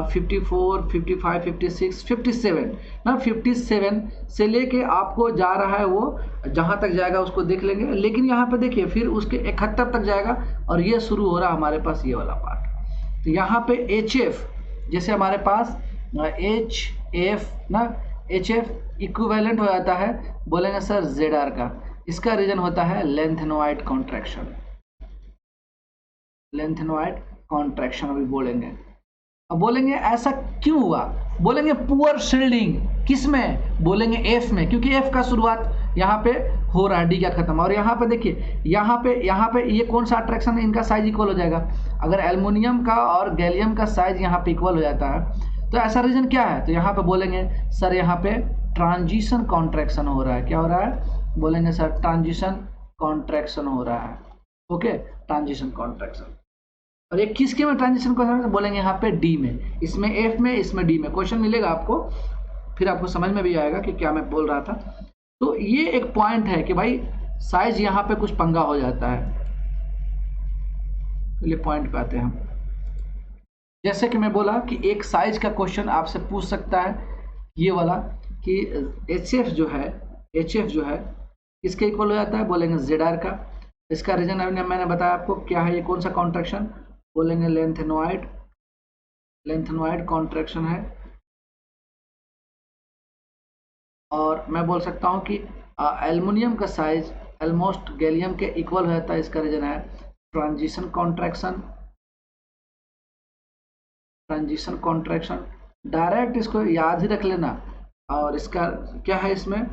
54, 55, 56, 57 ना, 57 से लेके आपको जा रहा है, वो जहाँ तक जाएगा उसको देख लेंगे। लेकिन यहाँ पे देखिए फिर उसके 71 तक जाएगा और ये शुरू हो रहा है हमारे पास ये वाला पार्ट। तो यहाँ पे HF, जैसे हमारे पास HF ना, HF इक्विवेलेंट हो जाता है, बोलेंगे सर ZR का। इसका रीजन होता है लेंथेनोइड कॉन्ट्रैक्शन, लेंथेनोइड कॉन्ट्रैक्शन अभी बोलेंगे। अब बोलेंगे ऐसा क्यों हुआ, बोलेंगे पुअर शील्डिंग किस में, बोलेंगे F में, क्योंकि F का शुरुआत यहाँ पे हो रहा है, D का खत्म। और यहाँ पे देखिए, यहाँ पे ये कौन सा अट्रैक्शन है, इनका साइज इक्वल हो जाएगा। अगर एल्युमिनियम का और गैलियम का साइज यहाँ पे इक्वल हो जाता है तो ऐसा रीजन क्या है, तो यहाँ पे बोलेंगे सर यहाँ पे ट्रांजिशन कॉन्ट्रैक्शन हो रहा है। क्या हो रहा है, बोलेंगे सर ट्रांजिशन कॉन्ट्रैक्शन हो रहा है। Okay, transition contraction. और ये किसके में ट्रांजिशन कॉन्ट्रैक्शन, बोलेंगे यहाँ पे डी में, इसमें F में, इसमें डी में। क्वेश्चन मिलेगा आपको, फिर आपको समझ में भी आएगा कि क्या मैं बोल रहा था। तो ये एक पॉइंट है कि भाई साइज यहाँ पे कुछ पंगा हो जाता है। चलिए पॉइंट पे आते हैं हम। जैसे कि मैं बोला कि एक साइज का क्वेश्चन आपसे पूछ सकता है, ये वाला कि HF जो है इसके इक्वल हो जाता है, बोलेंगे ZR का। इसका रीजन मैंने बताया आपको क्या है, ये कौन सा कॉन्ट्रैक्शन, बोलेंगे लेंथेनोइड कॉन्ट्रैक्शन है। और मैं बोल सकता हूँ कि एल्युमिनियम का साइज ऑलमोस्ट गैलियम के इक्वल हो जाता है, इसका रीजन है ट्रांजिशन कॉन्ट्रैक्शन। डायरेक्ट इसको याद ही रख लेना। और इसका क्या है, इसमें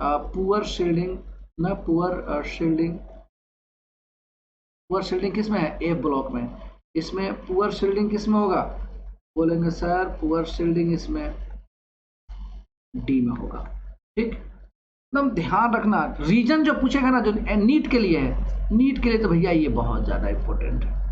पुअर शील्डिंग ना, पुअर शील्डिंग किस में है, F ब्लॉक में। इसमें पुअर शील्डिंग किस में होगा, बोलेंगे सर पुअर शील्डिंग इसमें D में होगा, ठीक। एकदम ध्यान रखना, रीजन जो पूछेगा ना, जो नीट के लिए है, नीट के लिए तो भैया ये बहुत ज़्यादा इंपॉर्टेंट है।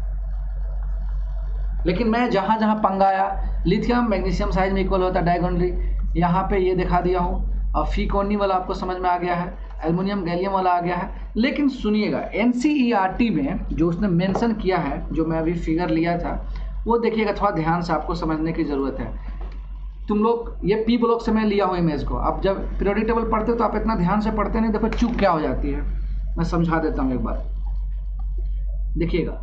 लेकिन मैं जहाँ जहाँ पंगा आया, लिथियम मैग्नीशियम साइज में इक्वल होता है डायगोनली, यहाँ पे ये दिखा दिया हूँ। और फीकोनी वाला आपको समझ में आ गया है, एल्युमिनियम गैलियम वाला आ गया है। लेकिन सुनिएगा, एनसीईआरटी में जो उसने मेंशन किया है, जो मैं अभी फिगर लिया था, वो देखिएगा, थोड़ा ध्यान से आपको समझने की ज़रूरत है। तुम लोग ये पी ब्लॉक से मैं लिया हूँ इमेज को। अब जब पीरियोडिक टेबल पढ़ते हो तो आप इतना ध्यान से पढ़ते नहीं, देखो चूक क्या हो जाती है, मैं समझा देता हूँ एक बार। देखिएगा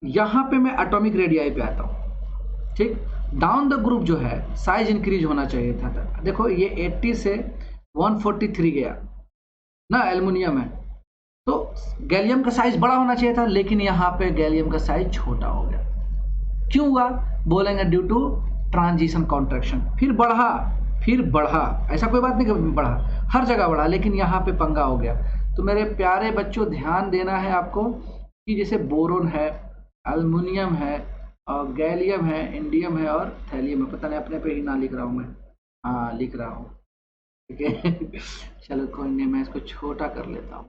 यहां पे मैं एटॉमिक रेडियाई पे आता हूं, ठीक। डाउन द ग्रुप जो है साइज इंक्रीज होना चाहिए था। देखो ये 80 से 143 गया ना, एल्युमिनियम है, तो गैलियम का साइज बड़ा होना चाहिए था, लेकिन यहाँ पे गैलियम का साइज छोटा हो गया। क्यों हुआ बोलेंगे, ड्यू टू ट्रांजिशन कॉन्ट्रैक्शन। फिर बढ़ा, ऐसा कोई बात नहीं कि बढ़ा, हर जगह बढ़ा, लेकिन यहाँ पे पंगा हो गया। तो मेरे प्यारे बच्चों ध्यान देना है आपको कि जैसे बोरोन है, एल्युमिनियम है, और गैलियम है, इंडियम है और थैलियम है। पता नहीं अपने पे ही ना लिख रहा हूँ मैं, हाँ लिख रहा हूँ, ठीक है। चलो कोई नहीं, मैं इसको छोटा कर लेता हूँ।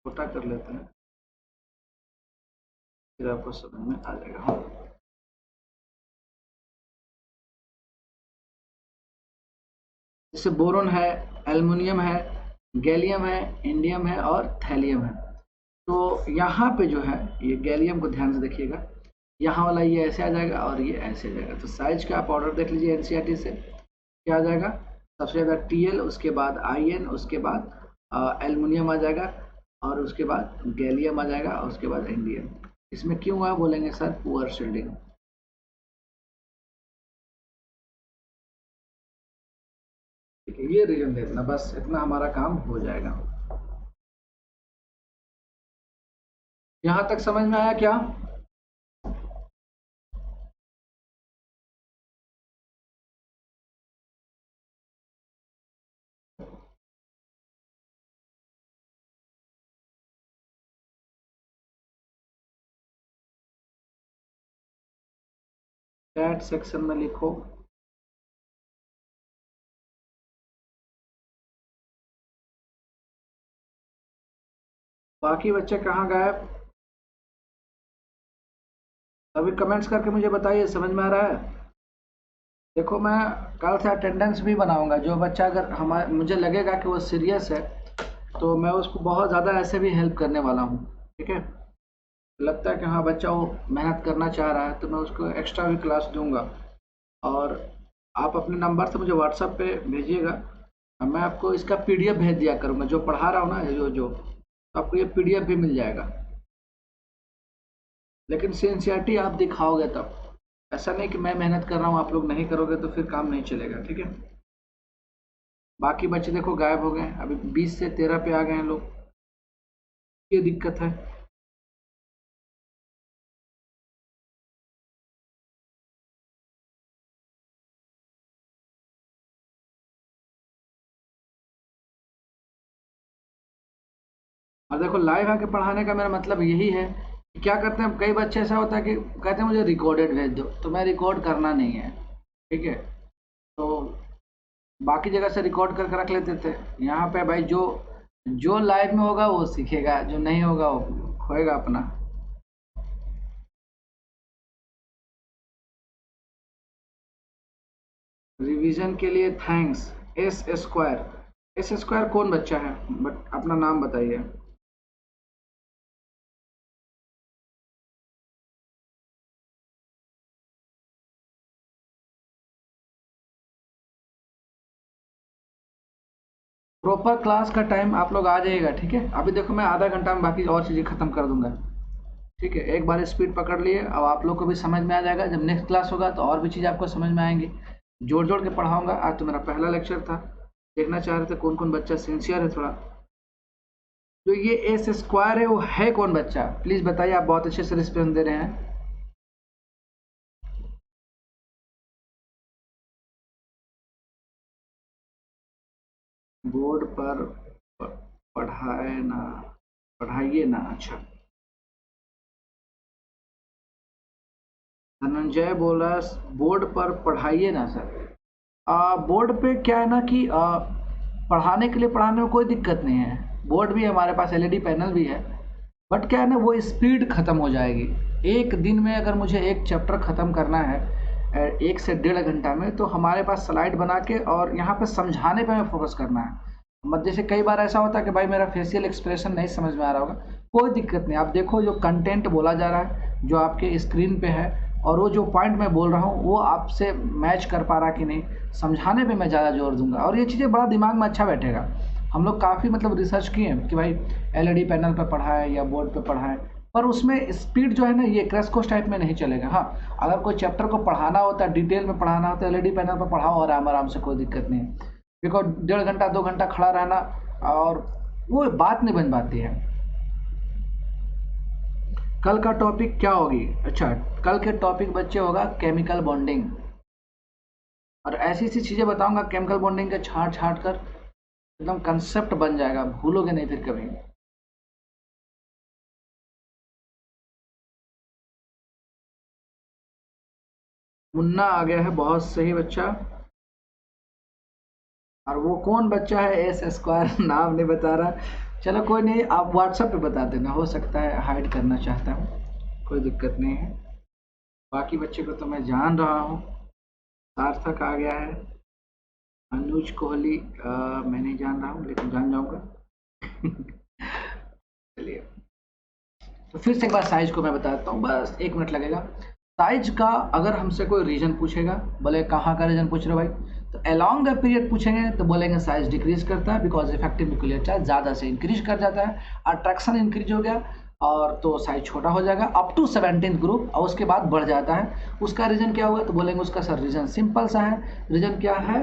छोटा कर लेते हैं, फिर आपको समझ में आ जाएगा। हाँ जैसे बोरोन है, एल्युमिनियम है, गैलियम है, इंडियम है और थैलियम है। तो यहाँ पे जो है ये गैलियम को ध्यान से देखिएगा, यहाँ वाला ये ऐसे आ जाएगा और ये ऐसे आ जाएगा। तो साइज का आप ऑर्डर देख लीजिए एनसीईआरटी से, क्या आ जाएगा, सबसे ज़्यादा टीएल, उसके बाद आईएन, उसके बाद एल्युमिनियम आ जाएगा, और उसके बाद गैलियम आ जाएगा, और उसके बाद इंडियम। इसमें क्यों हुआ बोलेंगे सर, पुअर शील्डिंग। ठीक है, ये रीजन दे देना, बस इतना हमारा काम हो जाएगा। यहाँ तक समझ में आया क्या? चैट सेक्शन में लिखो। बाकी बच्चे कहाँ गए? अभी कमेंट्स करके मुझे बताइए, समझ में आ रहा है? देखो मैं कल से अटेंडेंस भी बनाऊंगा। जो बच्चा अगर हमारे मुझे लगेगा कि वो सीरियस है तो मैं उसको बहुत ज़्यादा ऐसे भी हेल्प करने वाला हूँ, ठीक है। लगता है कि हाँ बच्चा वो मेहनत करना चाह रहा है तो मैं उसको एक्स्ट्रा भी क्लास दूंगा। और आप अपने नंबर से मुझे व्हाट्सएप पे भेजिएगा, मैं आपको इसका पीडीएफ भेज दिया करूँगा, जो पढ़ा रहा हूँ ना, जो तो आपको ये पीडीएफ भी मिल जाएगा। लेकिन सिंसियरिटी आप दिखाओगे तब, ऐसा नहीं कि मैं मेहनत कर रहा हूँ आप लोग नहीं करोगे तो फिर काम नहीं चलेगा, ठीक है। बाकी बच्चे देखो गायब हो गए, अभी 20 से 13 पे आ गए हैं लोग, ये दिक्कत है। और देखो लाइव आके पढ़ाने का मेरा मतलब यही है कि क्या करते हैं कई बच्चे, ऐसा होता है कि कहते हैं मुझे रिकॉर्डेड भेज दो, तो मैं रिकॉर्ड करना नहीं है, ठीक है। तो बाकी जगह से रिकॉर्ड करके रख लेते थे। यहाँ पे भाई जो जो लाइव में होगा वो सीखेगा, जो नहीं होगा वो खोएगा अपना। रिवीजन के लिए thanks. S square, S square कौन बच्चा है, बट अपना नाम बताइए। प्रॉपर क्लास का टाइम आप लोग आ जाइएगा, ठीक है। अभी देखो मैं आधा घंटा में बाकी और चीज़ें खत्म कर दूंगा, ठीक है। एक बार स्पीड पकड़ लिए, अब आप लोग को भी समझ में आ जाएगा। जब नेक्स्ट क्लास होगा तो और भी चीज़ आपको समझ में आएंगी, जोड़ जोड़ के पढ़ाऊंगा। आज तो मेरा पहला लेक्चर था, देखना चाह रहे थे कौन कौन बच्चा सिंसियर है थोड़ा। जो ये एस स्क्वायर है वो है कौन बच्चा, प्लीज़ बताइए। आप बहुत अच्छे से रिस्पॉन्स दे रहे हैं। बोर्ड पर पढ़ाए ना, पढ़ाइए ना, अच्छा। धनंजय बोला बोर्ड पर पढ़ाइए ना सर। बोर्ड पे क्या है ना कि पढ़ाने के लिए पढ़ाने में कोई दिक्कत नहीं है, बोर्ड भी है हमारे पास, एलईडी पैनल भी है। बट क्या है ना, वो स्पीड ख़त्म हो जाएगी। एक दिन में अगर मुझे एक चैप्टर ख़त्म करना है, 1 से 1.5 घंटा में, तो हमारे पास स्लाइड बना के और यहाँ पे समझाने पे हमें फोकस करना है। मत जैसे कई बार ऐसा होता है कि भाई मेरा फेशियल एक्सप्रेशन नहीं समझ में आ रहा होगा, कोई दिक्कत नहीं, आप देखो जो कंटेंट बोला जा रहा है जो आपके स्क्रीन पे है और वो जो पॉइंट मैं बोल रहा हूँ वो आपसे मैच कर पा रहा कि नहीं, समझाने पे मैं ज़्यादा जोर दूंगा और ये चीज़ें बड़ा दिमाग में अच्छा बैठेगा। हम लोग काफ़ी मतलब रिसर्च किए हैं कि भाई एलईडी पैनल पर पढ़ा है या बोर्ड पे पढ़ा है, पर उसमें स्पीड जो है ना ये क्रैश कोर्स टाइप में नहीं चलेगा। हाँ, अगर कोई चैप्टर को पढ़ाना होता है, डिटेल में पढ़ाना होता है, एलईडी पैनल पर पढ़ाओ आराम आराम से, कोई दिक्कत नहीं है। बिकॉज 1.5 घंटा 2 घंटा खड़ा रहना और वो बात नहीं बन पाती है। कल का टॉपिक क्या होगी? अच्छा, कल के टॉपिक बच्चे होगा केमिकल बॉन्डिंग, और ऐसी ऐसी चीज़ें बताऊंगा केमिकल बॉन्डिंग के छाट छाट कर एकदम कंसेप्ट बन जाएगा, भूलोगे नहीं फिर कभी। मुन्ना आ गया है, बहुत सही बच्चा। और वो कौन बच्चा है एस स्क्वायर नाम नहीं बता रहा, चलो कोई नहीं, आप व्हाट्सएप पे बता देना, हो सकता है हाइड करना चाहता हूँ, कोई दिक्कत नहीं है। बाकी बच्चे को तो मैं जान रहा हूँ। सार्थक आ गया है, अनुज कोहली मैं नहीं जान रहा हूँ लेकिन जान जाऊंगा चलिए, तो फिर से एक बार साइज को मैं बताता हूँ, बस 1 मिनट लगेगा। साइज का अगर हमसे कोई रीजन पूछेगा, बोले कहाँ का रीजन पूछ रहे हो भाई, तो अलोंग द पीरियड पूछेंगे तो बोलेंगे साइज डिक्रीज करता है बिकॉज इफेक्टिव न्यूक्लियर चार्ज ज़्यादा से इंक्रीज कर जाता है, अट्रैक्शन इंक्रीज हो गया और तो साइज छोटा हो जाएगा अप टू 17th ग्रुप और उसके बाद बढ़ जाता है। उसका रीजन क्या हुआ, तो बोलेंगे उसका सर रीजन सिंपल सा है। रीजन क्या है,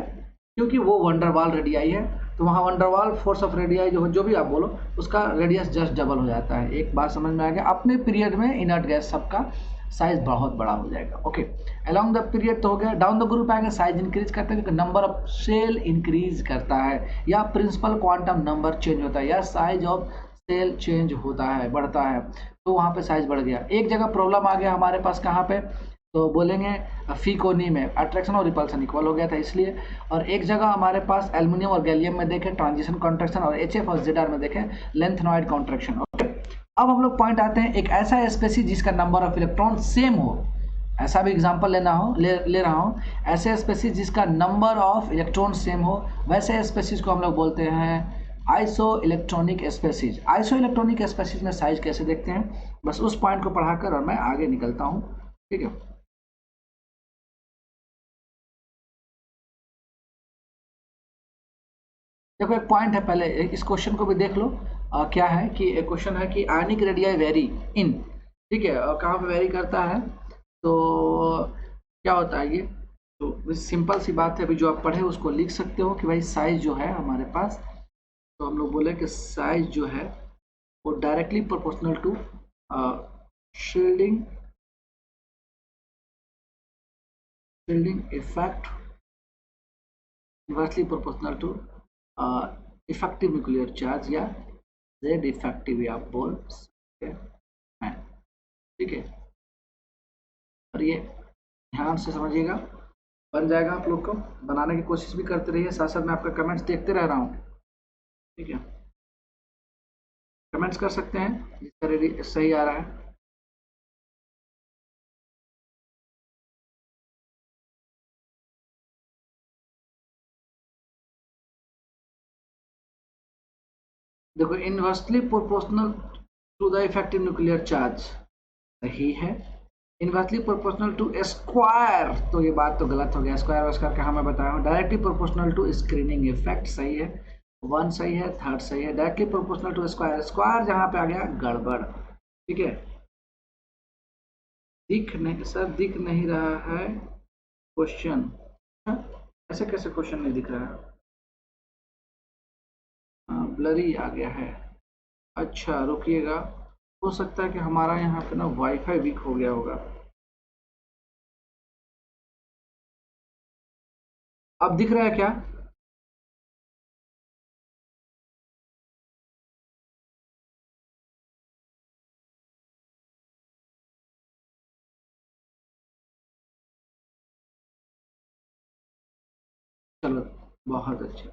क्योंकि वो वंडरवाल रेडियाई है, तो वहाँ वंडरवाल फोर्स ऑफ रेडियाई जो भी आप बोलो उसका रेडियस जस्ट डबल हो जाता है। एक बात समझ में आ गया, अपने पीरियड में इनर्ट गैस सबका साइज बहुत बड़ा हो जाएगा। ओके, अलोंग द पीरियड तो हो गया, डाउन द ग्रुप आएगा साइज इंक्रीज करता है क्योंकि नंबर ऑफ सेल इंक्रीज करता है या प्रिंसिपल क्वांटम नंबर चेंज होता है या साइज ऑफ सेल चेंज होता है, बढ़ता है, तो वहाँ पे साइज बढ़ गया। एक जगह प्रॉब्लम आ गया हमारे पास, कहाँ पे, तो बोलेंगे फीकोनी में अट्रैक्शन और रिपल्सन इक्वल हो गया था इसलिए, और एक जगह हमारे पास एल्युमिनियम और गैलियम में देखें ट्रांजिशन कॉन्ट्रैक्शन और एचएफ और जेडआर में देखें लेंथनॉइड कॉन्ट्रैक्शन। ओके, अब हम लोग पॉइंट आते हैं एक ऐसा स्पेसीज जिसका नंबर ऑफ इलेक्ट्रॉन सेम हो, ऐसा भी एग्जांपल ले रहा हूँ, ऐसे स्पेसीज जिसका नंबर ऑफ इलेक्ट्रॉन सेम हो, वैसे स्पेसीज को हम लोग बोलते हैं iso electronic species. Iso electronic species में साइज कैसे देखते हैं, बस उस पॉइंट को पढ़ाकर और मैं आगे निकलता हूँ, ठीक है। देखो एक पॉइंट है, पहले इस क्वेश्चन को भी देख लो। क्या है कि एक क्वेश्चन है कि आयनिक रेडियाई वेरी इन, ठीक है, कहाँ पे वेरी करता है, तो क्या होता है ये, तो सिंपल सी बात है, अभी जो आप पढ़े उसको लिख सकते हो कि भाई साइज जो है हमारे पास, तो हम लोग बोले कि साइज जो है वो directly proportional to shielding effect, inversely proportional to effective nuclear charge या जेड इफेक्टिव आप बोल सकते हैं, ठीक है। और ये ध्यान से समझिएगा, बन जाएगा, आप लोग को बनाने की कोशिश भी करते रहिए, साथ साथ मैं आपका कमेंट्स देखते रह रहा हूँ, ठीक है। कमेंट्स कर सकते हैं जिसका सही आ रहा है। देखो inversely proportional to the effective nuclear charge सही है, इनवर्सली प्रोपोर्शनल टू स्क्वायर तो ये बात तो गलत हो गया, स्क्वायर वस्क्वायर कहाँ मैं बताया हूँ, directly proportional to screening effect सही है, 1 सही है, 3rd सही है, directly proportional to square, square जहाँ पे आ गया गड़बड़, ठीक है। दिख नहीं सर, दिख नहीं रहा है क्वेश्चन, ऐसे कैसे क्वेश्चन नहीं दिख रहा है, ब्लरी आ गया है, अच्छा रुकिएगा, हो सकता है कि हमारा यहाँ पे ना वाईफाई वीक हो गया होगा। अब दिख रहा है क्या? चलो बहुत अच्छा,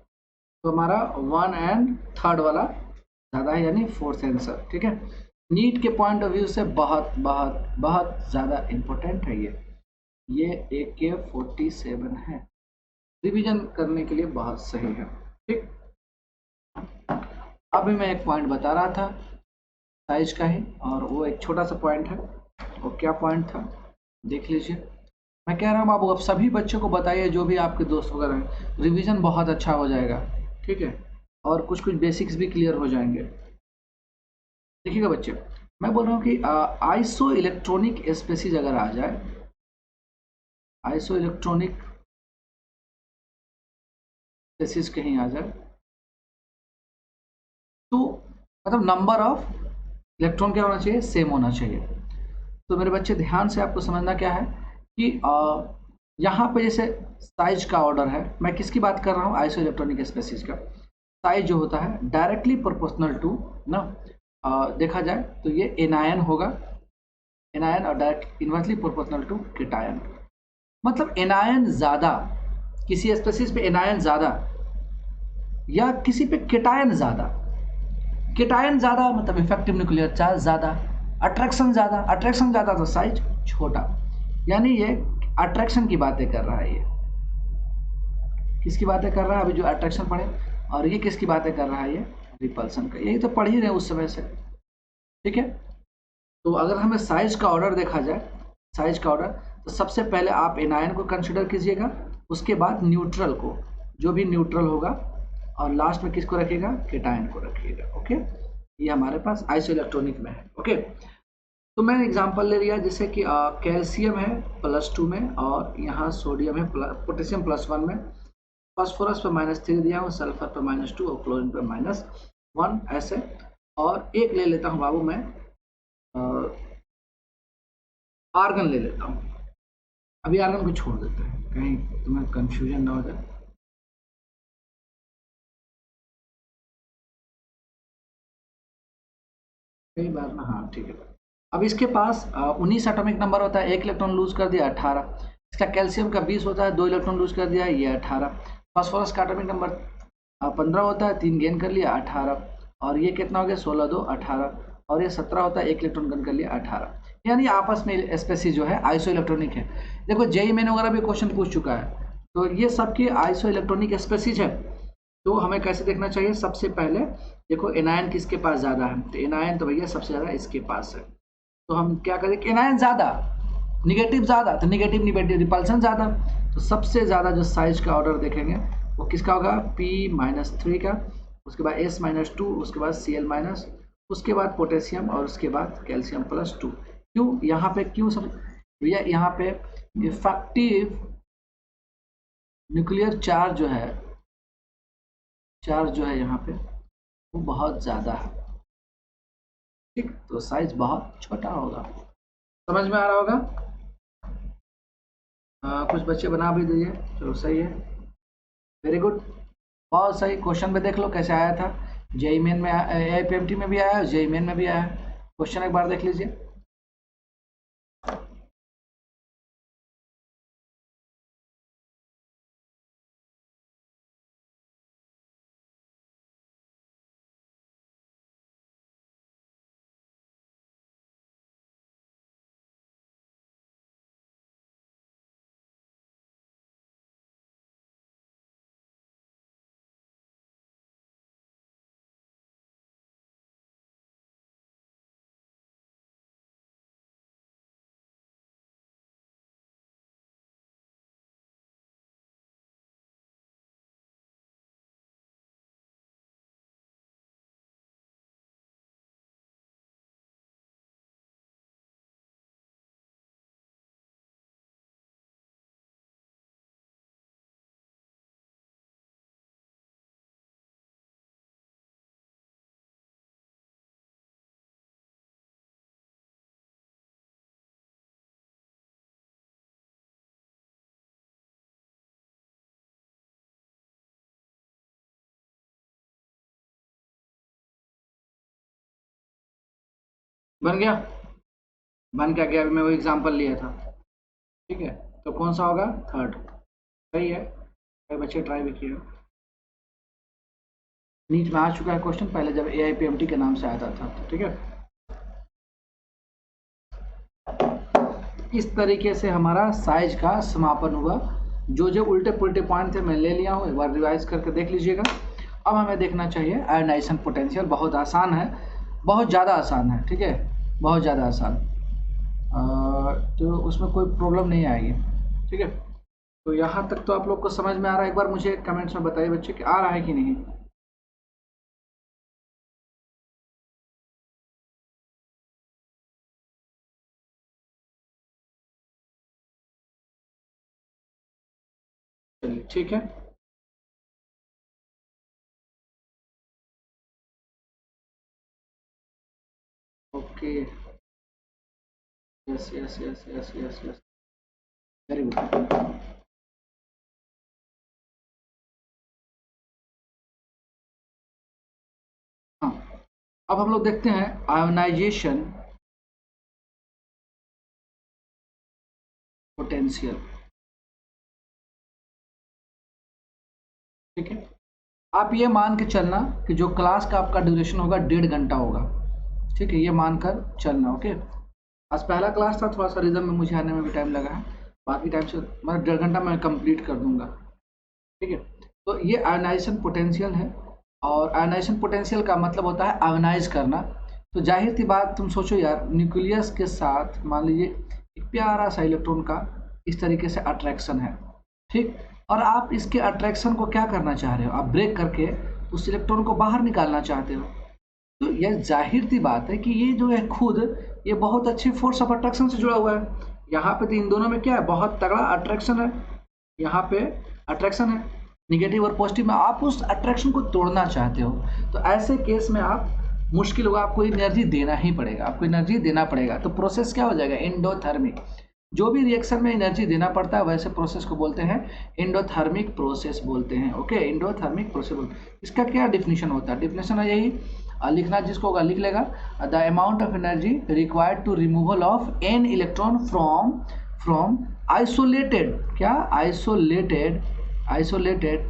तो हमारा 1 एंड 3rd वाला ज़्यादा है यानी 4th आंसर, ठीक है। नीट के पॉइंट ऑफ व्यू से बहुत बहुत बहुत ज़्यादा इम्पोर्टेंट है ये, ये AK-47 है। रिवीजन करने के लिए बहुत सही है। ठीक, अभी मैं एक पॉइंट बता रहा था साइज का ही, और वो एक छोटा सा पॉइंट है। वो क्या पॉइंट था देख लीजिए। मैं कह रहा हूँ बाबू अब सभी बच्चों को बताइए, जो भी आपके दोस्त वगैरह हैं, रिवीजन बहुत अच्छा हो जाएगा। ठीक है, और कुछ कुछ बेसिक्स भी क्लियर हो जाएंगे। देखिएगा बच्चे, मैं बोल रहा हूँ कि आइसो इलेक्ट्रॉनिक स्पेसीज अगर आ जाए, आइसो इलेक्ट्रॉनिक स्पेसीज कहीं आ जाए, तो मतलब नंबर ऑफ इलेक्ट्रॉन क्या होना चाहिए, सेम होना चाहिए। तो मेरे बच्चे ध्यान से आपको समझना क्या है कि यहाँ पे जैसे साइज का ऑर्डर है, मैं किसकी बात कर रहा हूँ, आइसो इलेक्ट्रॉनिक स्पेसीज का। साइज जो होता है डायरेक्टली प्रोपोर्शनल टू ना, देखा जाए तो ये एनायन होगा, एनायन, और direct inversely proportional to cation. मतलब एनायन ज़्यादा, किसी स्पेसीज पे एनायन ज़्यादा या किसी पे केटायन ज़्यादा। केटायन ज़्यादा मतलब इफेक्टिव न्यूक्लियर चार्ज ज़्यादा, अट्रैक्शन ज़्यादा, अट्रैक्शन ज़्यादा तो साइज छोटा। यानी ये अट्रैक्शन की बातें कर रहा है, ये किसकी बातें कर रहा है, अभी जो अट्रैक्शन पढ़े, और ये किसकी बातें कर रहा है, ये रिपल्सन का। यही तो पढ़ ही रहे उस समय से। ठीक है, तो अगर हमें साइज का ऑर्डर देखा जाए, साइज का ऑर्डर, तो सबसे पहले आप एनायन को कंसिडर कीजिएगा, उसके बाद न्यूट्रल को, जो भी न्यूट्रल होगा, और लास्ट में किसको रखिएगा, केटायन को रखिएगा। ओके, ये हमारे पास आइसो इलेक्ट्रॉनिक में है। ओके, तो मैंने एग्जांपल ले लिया, जैसे कि कैल्शियम है +2 में, और यहाँ सोडियम है, पोटेशियम +1 में, फास्फोरस पे -3 दिया हूँ, सल्फर पे -2 और क्लोरीन पे -1, ऐसे। और एक ले लेता हूँ बाबू मैं, आर्गन ले लेता हूँ। अभी आर्गन को छोड़ देते हैं, कहीं तुम्हें कंफ्यूजन ना हो जाए। कई बार ना, हाँ ठीक है। अब इसके पास 19 एटॉमिक नंबर होता है, 1 इलेक्ट्रॉन लूज कर दिया 18। इसका कैल्शियम का 20 होता है, 2 इलेक्ट्रॉन लूज कर दिया, ये 18। फास्फोरस का एटॉमिक नंबर 15 होता है, 3 गेन कर लिया 18। और ये कितना हो गया, 16 2 18। और ये 17 होता है, 1 इलेक्ट्रॉन गेन कर लिया 18। यानी आपस में स्पेसी जो है आइसो इलेक्ट्रॉनिक है। देखो जेई मेन वगैरह भी क्वेश्चन पूछ चुका है, तो ये सबकी आइसो इलेक्ट्रॉनिक स्पेसीज है। तो हमें कैसे देखना चाहिए, सबसे पहले देखो एनायन किसके पास ज़्यादा है, तो एनायन तो भैया सबसे ज़्यादा इसके पास है। तो हम क्या करें कि एनायन ज़्यादा, निगेटिव ज़्यादा, तो निगेटिव निगेटिव रिपल्सन ज़्यादा। तो सबसे ज़्यादा जो साइज का ऑर्डर देखेंगे वो किसका होगा, P-3 का, उसके बाद S-2, उसके बाद Cl-, उसके बाद पोटेशियम, और उसके बाद कैल्शियम +2। क्यों यहाँ पे, क्यों सब भैया, यहाँ पे इफेक्टिव न्यूक्लियर चार्ज जो है, चार्ज जो है यहाँ पे वो बहुत ज़्यादा है। ठीक, तो साइज बहुत छोटा होगा। समझ में आ रहा होगा। कुछ बच्चे बना भी दिए, चलो सही है, वेरी गुड, बहुत सही। क्वेश्चन में देख लो कैसे आया था, जेई मेन में, AIPMT में भी आया, जेई मेन में भी आया। क्वेश्चन एक बार देख लीजिए। बन गया, बन क्या गया, अभी मैं वो एग्जांपल लिया था। ठीक है, तो कौन सा होगा, थर्ड। सही है, कई बच्चे ट्राई भी किए। नीट में आ चुका है क्वेश्चन, पहले जब AIPMT के नाम से आता था। ठीक है, इस तरीके से हमारा साइज का समापन हुआ। जो जो उल्टे पुल्टे पॉइंट थे मैं ले लिया हूँ, एक बार रिवाइज करके देख लीजिएगा। अब हमें देखना चाहिए आयोनाइजेशन पोटेंशियल। बहुत आसान है, बहुत ज़्यादा आसान है, ठीक है, बहुत ज़्यादा आसान। तो उसमें कोई प्रॉब्लम नहीं आएगी, ठीक है। तो यहाँ तक तो आप लोग को समझ में आ रहा है? एक बार मुझे कमेंट्स में बताइए बच्चे कि आ रहा है कि नहीं। चलिए ठीक है। Okay, yes yes yes yes yes yes, very good. हाँ, अब हम लोग देखते हैं आयोनाइजेशन पोटेंशियल, ठीक है। आप ये मान के चलना कि जो क्लास का आपका ड्यूरेशन होगा 1.5 घंटा होगा, ठीक है, ये मानकर चलना। ओके, आज पहला क्लास था, थोड़ा सा रिदम में मुझे आने में भी टाइम लगा है, बाकी टाइम से मैं 1.5 घंटा में कंप्लीट कर दूंगा, ठीक है। तो ये आयोनाइजेशन पोटेंशियल है, और आयोनाइजेशन पोटेंशियल का मतलब होता है आयोनाइज करना। तो जाहिर सी बात, तुम सोचो यार, न्यूक्लियस के साथ मान लीजिए एक प्यारा सा इलेक्ट्रॉन का इस तरीके से अट्रैक्शन है, ठीक, और आप इसके अट्रैक्शन को क्या करना चाह रहे हो, आप ब्रेक करके उस इलेक्ट्रॉन को बाहर निकालना चाहते हो। तो यह जाहिर सी बात है कि ये जो है खुद ये बहुत अच्छी फोर्स ऑफ अट्रैक्शन से जुड़ा हुआ है। यहाँ पे तो इन दोनों में क्या है, बहुत तगड़ा अट्रैक्शन है, यहाँ पे अट्रैक्शन है निगेटिव और पॉजिटिव में, आप उस अट्रैक्शन को तोड़ना चाहते हो। तो ऐसे केस में आप मुश्किल होगा, आपको एनर्जी देना ही पड़ेगा, आपको एनर्जी देना पड़ेगा। तो प्रोसेस क्या हो जाएगा, एंडोथर्मिक। जो भी रिएक्शन में एनर्जी देना पड़ता है वैसे प्रोसेस को बोलते हैं एंडोथर्मिक प्रोसेस बोलते हैं। ओके, एंडोथर्मिक प्रोसेस बोलते हैं। इसका क्या डिफिनीशन होता है, डिफिनीशन है यही, लिखना जिसको होगा लिख लेगा, the amount of energy required to removal of an electron from isolated, क्या आइसोलेटेड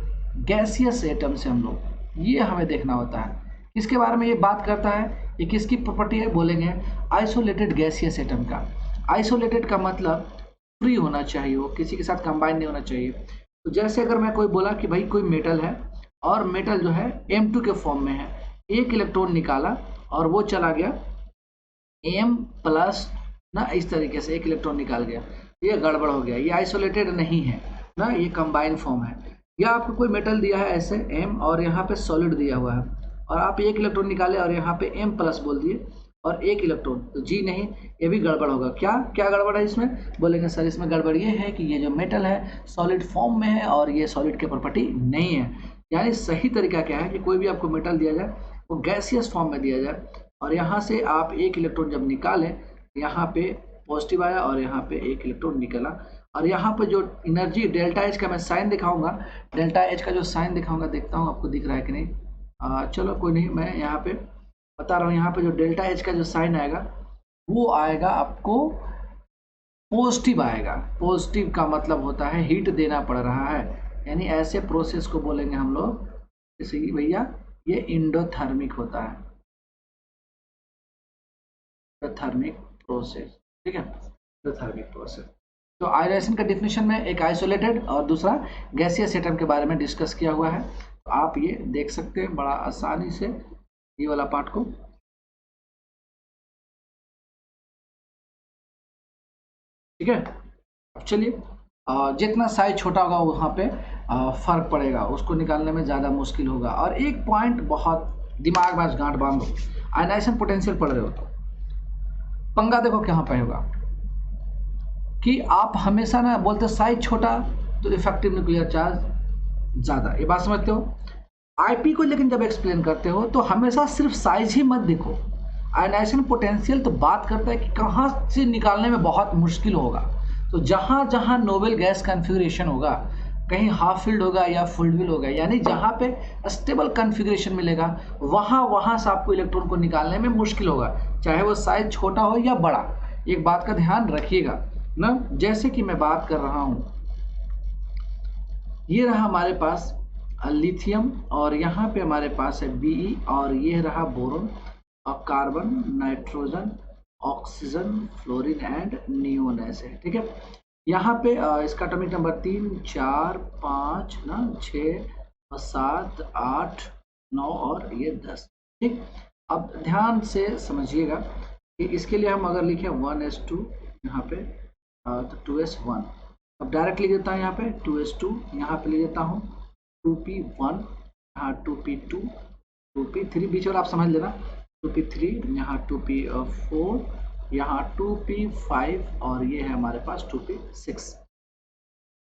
गैसियस एटम से हम लोग, ये हमें देखना होता है। किसके बारे में ये बात करता है, ये किसकी प्रॉपर्टी है, बोलेंगे आइसोलेटेड गैसियस एटम का। आइसोलेटेड का मतलब फ्री होना चाहिए, वो किसी के साथ कंबाइन नहीं होना चाहिए। तो जैसे अगर मैं कोई बोला कि भाई कोई मेटल है और मेटल जो है M2 के फॉर्म में है, एक इलेक्ट्रॉन निकाला और वो चला गया M+ ना, इस तरीके से एक इलेक्ट्रॉन निकाल गया, ये गड़बड़ हो गया, ये आइसोलेटेड नहीं है ना, ये कंबाइन फॉर्म है। या आपको कोई मेटल दिया है ऐसे M और यहाँ पे सॉलिड दिया हुआ है, और आप एक इलेक्ट्रॉन निकाले और यहाँ पे M+ बोल दिए और एक इलेक्ट्रॉन, तो जी नहीं, ये भी गड़बड़ होगा। क्या क्या गड़बड़ है इसमें, बोलेंगे सर इसमें गड़बड़ ये है कि ये जो मेटल है सॉलिड फॉर्म में है और ये सॉलिड की प्रॉपर्टी नहीं है। यानी सही तरीका क्या है कि कोई भी आपको मेटल दिया जाए वो गैसियस फॉर्म में दिया जाए, और यहाँ से आप एक इलेक्ट्रॉन जब निकालें, यहाँ पे पॉजिटिव आया और यहाँ पे एक इलेक्ट्रॉन निकला, और यहाँ पे जो एनर्जी डेल्टा एच का मैं साइन दिखाऊंगा, डेल्टा एच का जो साइन दिखाऊंगा, देखता हूँ आपको दिख रहा है कि नहीं। चलो कोई नहीं, मैं यहाँ पे बता रहा हूँ, यहाँ पे जो डेल्टा एच का जो साइन आएगा वो आएगा आपको पॉजिटिव आएगा। पॉजिटिव का मतलब होता है हीट देना पड़ रहा है, यानी ऐसे प्रोसेस को बोलेंगे हम लोग जैसे कि भैया ये इंडोथर्मिक होता है, इंडोथर्मिक प्रोसेस, ठीक है, इंडोथर्मिक प्रोसेस। तो आयोनाइजेशन का डिफिनेशन में एक आइसोलेटेड और दूसरा गैसियस एटम के बारे में डिस्कस किया हुआ है। तो आप ये देख सकते हैं बड़ा आसानी से ये वाला पार्ट को, ठीक है। अब चलिए, जितना साइज छोटा होगा वहाँ पे फर्क पड़ेगा, उसको निकालने में ज़्यादा मुश्किल होगा। और एक पॉइंट बहुत दिमाग में गांठ बांध दो, आयोनाइजेशन पोटेंशियल पढ़ रहे हो तो पंगा देखो कहाँ पे होगा कि आप हमेशा ना बोलते हो साइज छोटा तो इफेक्टिव न्यूक्लियर चार्ज ज़्यादा, ये बात समझते हो। आईपी को लेकिन जब एक्सप्लेन करते हो तो हमेशा सिर्फ साइज ही मत देखो, आयोनाइजेशन पोटेंशियल तो बात करता है कि कहाँ से निकालने में बहुत मुश्किल होगा। तो जहाँ जहाँ नोबेल गैस कन्फिग्रेशन होगा, कहीं हाफ फील्ड होगा या फुल फील्ड होगा, यानी जहाँ पे स्टेबल कन्फिग्रेशन मिलेगा वहाँ से आपको इलेक्ट्रॉन को निकालने में मुश्किल होगा, चाहे वो साइज छोटा हो या बड़ा। एक बात का ध्यान रखिएगा ना, जैसे कि मैं बात कर रहा हूँ, ये रहा हमारे पास लिथियम और यहाँ पे हमारे पास है Be, और ये रहा बोरोन और carbon, nitrogen, oxygen, fluorine and neon ऐसे, ठीक है। यहाँ पे इसका एटॉमिक नंबर 3, 4, 5 ना 6, 7, 8, 9 और ये 10, ठीक। अब ध्यान से समझिएगा कि इसके लिए हम अगर लिखें 1s2 यहाँ पे तो 2s1, अब डायरेक्ट लिख देता हूँ यहाँ पे 2s2, यहाँ पे लिख देता हूँ 2p1, यहाँ 2p2, 2p3, बीच वाला आप समझ लेना, 2p3, यहाँ 2p4, यहाँ 2p5 और ये है हमारे पास 2p6।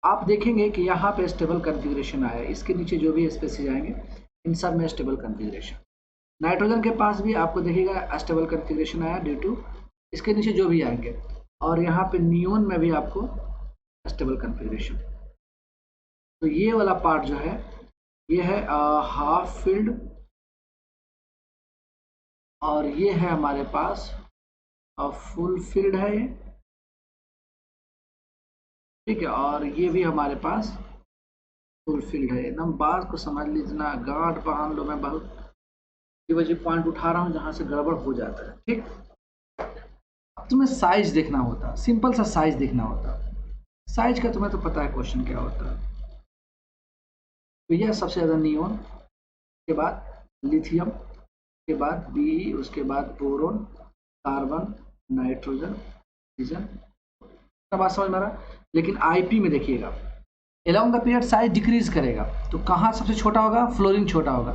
आप देखेंगे कि यहाँ पे स्टेबल कॉन्फ़िगरेशन आया, इसके नीचे जो भी स्पेसीज आएंगे इन सब में स्टेबल कॉन्फ़िगरेशन। नाइट्रोजन के पास भी आपको देखिएगा स्टेबल कॉन्फ़िगरेशन आया ड्यू टू इसके नीचे जो भी आएंगे, और यहाँ पे नियोन में भी आपको स्टेबल कॉन्फ़िगरेशन। तो ये वाला पार्ट जो है ये है हाफ फील्ड, और ये है हमारे पास फुल फील्ड है ये, ठीक है, और ये भी हमारे पास फुल फील्ड है। एकदम बात को समझ लीजिए, गांठ बांध लो, मैं बहुत की वजह पॉइंट उठा रहा हूँ जहां से गड़बड़ हो जाता है, ठीक। अब तुम्हें साइज देखना होता, सिंपल सा साइज देखना होता। साइज का तुम्हें तो पता है क्वेश्चन क्या होता है, तो यह सबसे ज्यादा नियोन, के बाद लिथियम, के बाद बी, उसके बाद बोरोन, कार्बन, नाइट्रोजन, ऑक्सीजन, बात समझ में आ रहा। लेकिन आईपी में देखिएगा along the period size decrease करेगा, तो कहाँ सबसे छोटा होगा, फ्लोरीन छोटा होगा,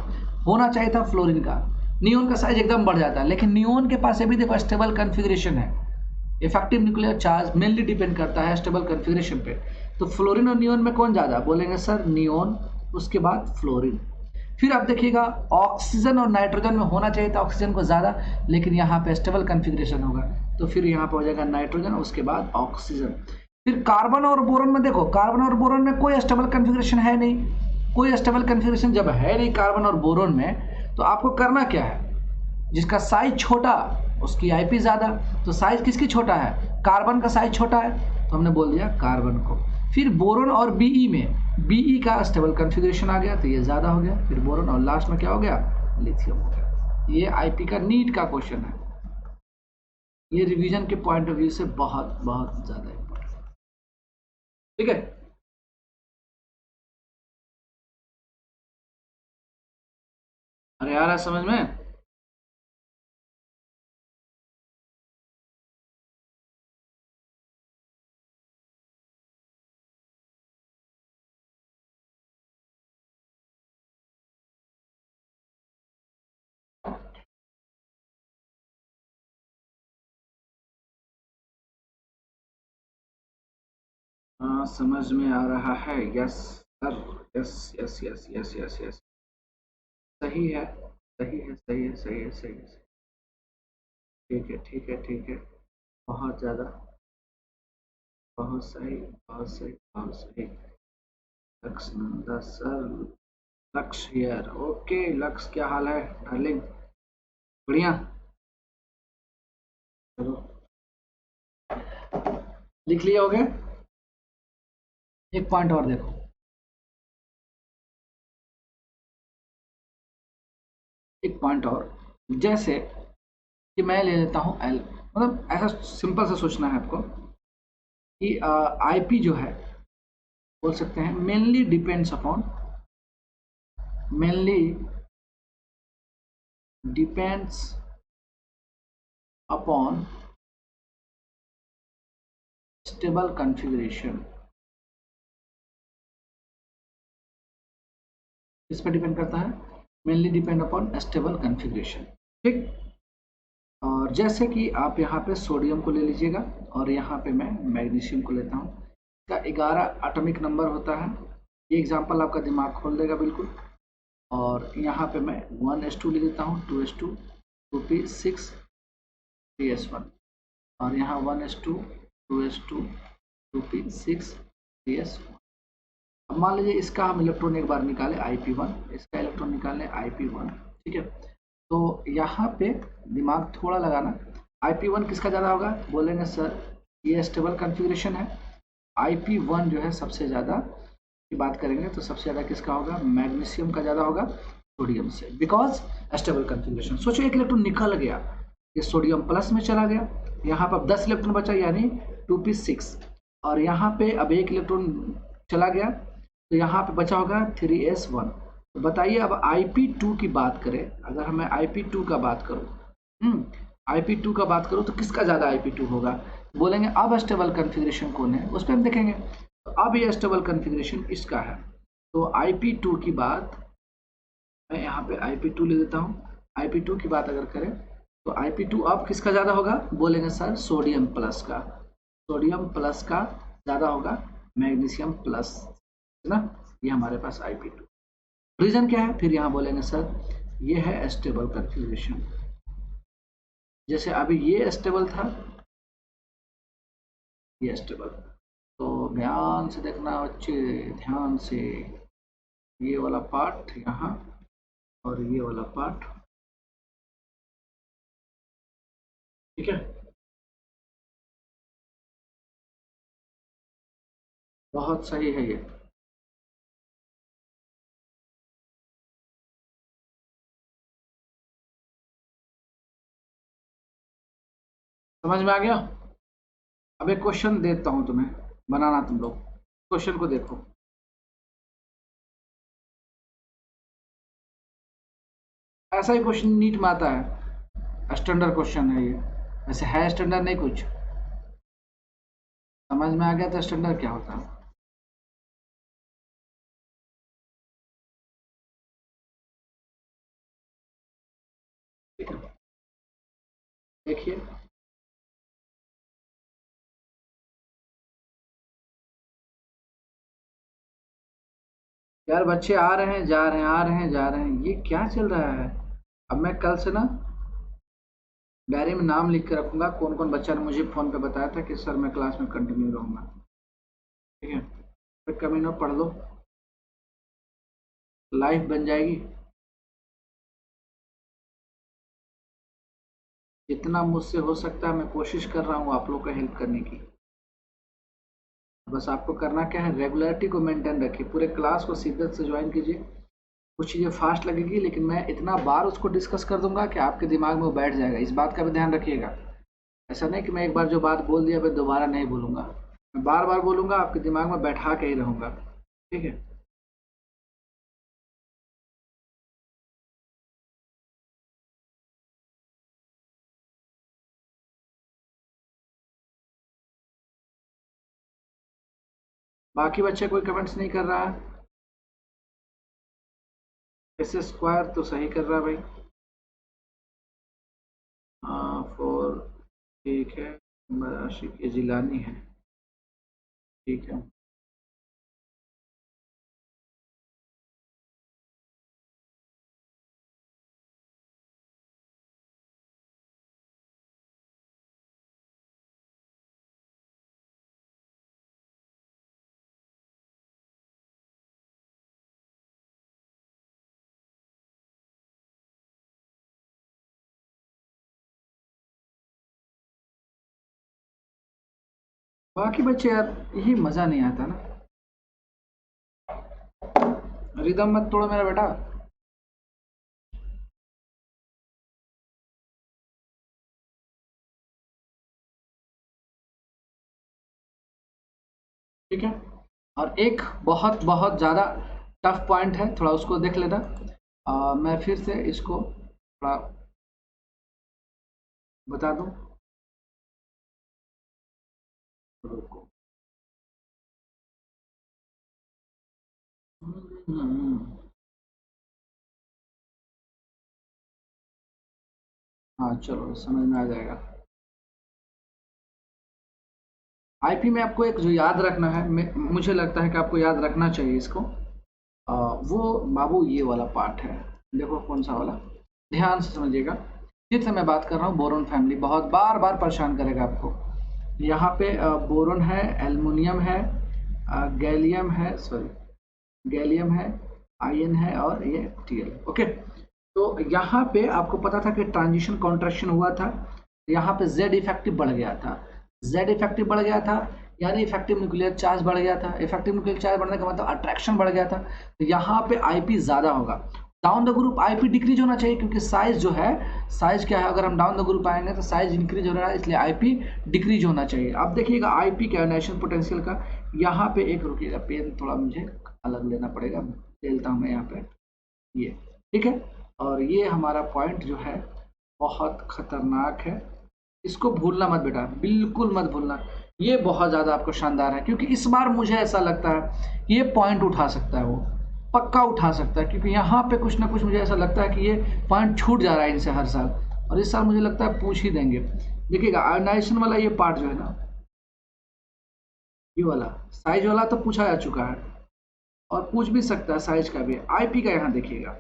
होना चाहिए था फ्लोरीन का। नियोन का साइज एकदम बढ़ जाता है, लेकिन नियोन के पास अभी देखो स्टेबल कॉन्फ़िगरेशन है, effective nuclear charge mainly depend करता है स्टेबल कॉन्फ़िगरेशन पे। तो फ्लोरीन और नियोन में कौन ज़्यादा, बोलेंगे सर नियोन, उसके बाद फ्लोरीन। फिर आप देखिएगा ऑक्सीजन और नाइट्रोजन में होना चाहिए था ऑक्सीजन को ज़्यादा, लेकिन यहाँ पे स्टेबल कॉन्फ़िगरेशन होगा, तो फिर यहाँ पे हो जाएगा नाइट्रोजन, उसके बाद ऑक्सीजन। फिर कार्बन और बोरोन में देखो, कार्बन और बोरोन में कोई स्टेबल कॉन्फ़िगरेशन है नहीं, कोई स्टेबल कॉन्फ़िगरेशन जब है नहीं कार्बन और बोरोन में, तो आपको करना क्या है, जिसका साइज छोटा उसकी आईपी ज़्यादा। तो साइज किसकी छोटा है, कार्बन का साइज छोटा है, तो हमने बोल दिया कार्बन को। फिर बोरोन और बीई में, बीई का स्टेबल कॉन्फ़िगरेशन आ गया तो ये ज़्यादा हो गया, फिर बोरोन, और लास्ट में क्या हो गया, लिथियम हो गया। ये आईपी का नीट का क्वेश्चन है, ये रिवीजन के पॉइंट ऑफ व्यू से बहुत बहुत ज़्यादा इंपॉर्टेंट है, ठीक है। अरे आ रहा है समझ में। हाँ समझ में आ रहा है, yes sir, yes yes yes yes yes yes, सही है सही है सही है सही है सही है, ठीक है ठीक है ठीक है, बहुत ज़्यादा, बहुत सही बहुत सही बहुत सही। लक्ष्य नंदा सर, लक्ष्य हियर, ओके लक्ष्य क्या हाल है डार्लिंग, बढ़िया, चलो लिख लिया हो गया। एक पॉइंट और देखो, एक पॉइंट और, जैसे कि मैं ले लेता हूँ एल, मतलब ऐसा सिंपल सा सोचना है आपको कि आईपी जो है बोल सकते हैं mainly depends upon, mainly depends upon stable configuration. किस पर डिपेंड करता है, mainly depend upon stable configuration, ठीक। और जैसे कि आप यहाँ पे सोडियम को ले लीजिएगा और यहाँ पे मैं मैग्नीशियम को लेता हूँ, इसका 11 एटॉमिक नंबर होता है, ये एग्जांपल आपका दिमाग खोल देगा बिल्कुल। और यहाँ पे मैं 1s2 ले लेता हूँ, 2s2, 2p6, 3s1, और यहाँ 1s2, 2s2, 2p6, 3s1। अब मान लीजिए इसका हम इलेक्ट्रॉन एक बार निकालें IP1, इसका इलेक्ट्रॉन निकालें IP1, ठीक है। तो यहाँ पे दिमाग थोड़ा लगाना, IP1 किसका ज़्यादा होगा, बोलेंगे सर ये स्टेबल कॉन्फ़िगरेशन है, IP1 जो है सबसे ज़्यादा की बात करेंगे तो सबसे ज़्यादा किसका होगा, मैग्नीशियम का ज़्यादा होगा सोडियम से, बिकॉज स्टेबल कॉन्फ़िगरेशन। सोचो एक इलेक्ट्रॉन निकल गया, ये सोडियम प्लस में चला गया। यहाँ पर अब 10 इलेक्ट्रॉन बचा यानी 2p6, और यहाँ पे अब 1 इलेक्ट्रॉन चला गया तो यहाँ पे बचा होगा 3s1। तो बताइए अब IP2 की बात करें, अगर मैं IP2 का बात करूँ IP2 का बात करूँ तो किसका ज़्यादा IP2 होगा? बोलेंगे अब स्टेबल कन्फिग्रेशन कौन है, उस पर हम देखेंगे। तो अब ये स्टेबल कन्फिग्रेशन इसका है। तो IP2 की बात मैं यहाँ पे IP2 ले देता हूँ। IP2 की बात अगर करें तो IP2 अब किसका ज़्यादा होगा? बोलेंगे सर सोडियम प्लस का। सोडियम प्लस का ज़्यादा होगा मैग्नीशियम प्लस, है ना। ये हमारे पास IP2। रीजन क्या है? फिर यहाँ बोलेंगे सर ये है स्टेबल कन्फिग्रेशन। जैसे अभी ये स्टेबल था, ये स्टेबल। तो ध्यान से देखना बच्चे, ध्यान से, ये वाला पार्ट यहाँ और ये वाला पार्ट, ठीक है। बहुत सही है ये। समझ में आ गया? अब एक क्वेश्चन देता हूं तुम्हें, बनाना तुम लोग। क्वेश्चन को देखो, ऐसा ही क्वेश्चन नीट में आता है, स्टैंडर्ड क्वेश्चन है ये। वैसे है स्टैंडर्ड नहीं, कुछ समझ में आ गया तो स्टैंडर्ड क्या होता है। ठीक है, देखिए यार, बच्चे आ रहे हैं जा रहे हैं, आ रहे हैं जा रहे हैं, ये क्या चल रहा है। अब मैं कल से ना डायरी में नाम लिख के रखूंगा कौन कौन बच्चा ने मुझे फोन पे बताया था कि सर मैं क्लास में कंटिन्यू रहूंगा। ठीक है, फिर कभी ना पढ़ लो, लाइफ बन जाएगी। जितना मुझसे हो सकता है मैं कोशिश कर रहा हूँ आप लोग का हेल्प करने की। बस आपको करना क्या है, रेगुलरिटी को मेंटेन रखिए, पूरे क्लास को शिद्दत से ज्वाइन कीजिए। कुछ चीज़ें फास्ट लगेगी लेकिन मैं इतना बार उसको डिस्कस कर दूंगा कि आपके दिमाग में वो बैठ जाएगा। इस बात का भी ध्यान रखिएगा। ऐसा नहीं कि मैं एक बार जो बात बोल दिया मैं दोबारा नहीं बोलूंगा, मैं बार बार बोलूंगा, आपके दिमाग में बैठा के ही रहूंगा। ठीक है, बाकी बच्चे कोई कमेंट्स नहीं कर रहा है। एस स्क्वायर तो सही कर रहा है भाई। हाँ 4, ठीक है। आशिक ये जिलानी है, ठीक है। बाकी बच्चे यार यही मज़ा नहीं आता ना, रिदम मत तोड़ो मेरा बेटा। ठीक है, और एक बहुत बहुत ज़्यादा टफ पॉइंट है, थोड़ा उसको देख लेना। मैं फिर से इसको थोड़ा बता दूं। रुको। हम्म, हाँ चलो समझ में आ जाएगा। आईपी में आपको एक जो याद रखना है, मुझे लगता है कि आपको याद रखना चाहिए इसको। वो बाबू ये वाला पार्ट है, देखो कौन सा वाला, ध्यान से समझिएगा। फिर से मैं बात कर रहा हूँ, बोरोन फैमिली बहुत बार बार परेशान करेगा आपको। यहाँ पे बोरोन है, एल्युमिनियम है, गैलियम है, सॉरी गैलियम है, आयन है और ये टीएल। ओके, तो यहाँ पे आपको पता था कि ट्रांजिशन कॉन्ट्रैक्शन हुआ था, यहाँ पे जेड इफेक्टिव बढ़ गया था। जेड इफेक्टिव बढ़ गया था यानी इफेक्टिव न्यूक्लियर चार्ज बढ़ गया था। इफेक्टिव न्यूक्लियर चार्ज बढ़ने का मतलब अट्रैक्शन बढ़ गया था। तो यहाँ पे आईपी ज़्यादा होगा। Down the group IP decrease होना चाहिए, क्योंकि साइज जो है, साइज क्या है, अगर हम डाउन द ग्रुप आएंगे तो साइज इंक्रीज हो रहा है, इसलिए आईपी डिक्रीज होना चाहिए। अब देखिएगा आईपी के आयोनाइजेशन पोटेंशियल का, यहाँ पे एक रुकिएगा, पेन थोड़ा मुझे अलग लेना पड़ेगा, लेता हूँ मैं यहाँ पे, ये ठीक है। और ये हमारा पॉइंट जो है बहुत खतरनाक है, इसको भूलना मत बेटा, बिल्कुल मत भूलना, ये बहुत ज़्यादा आपको शानदार है, क्योंकि इस बार मुझे ऐसा लगता है ये पॉइंट उठा सकता है, वो पक्का उठा सकता है, क्योंकि यहाँ पे कुछ ना कुछ मुझे ऐसा लगता है कि ये पॉइंट छूट जा रहा है इनसे हर साल, और इस साल मुझे लगता है पूछ ही देंगे। देखिएगा आयोनाइजेशन वाला ये पार्ट जो है ना, ये वाला साइज वाला तो पूछा जा चुका है, और पूछ भी सकता है साइज का भी। आईपी का यहाँ देखिएगा,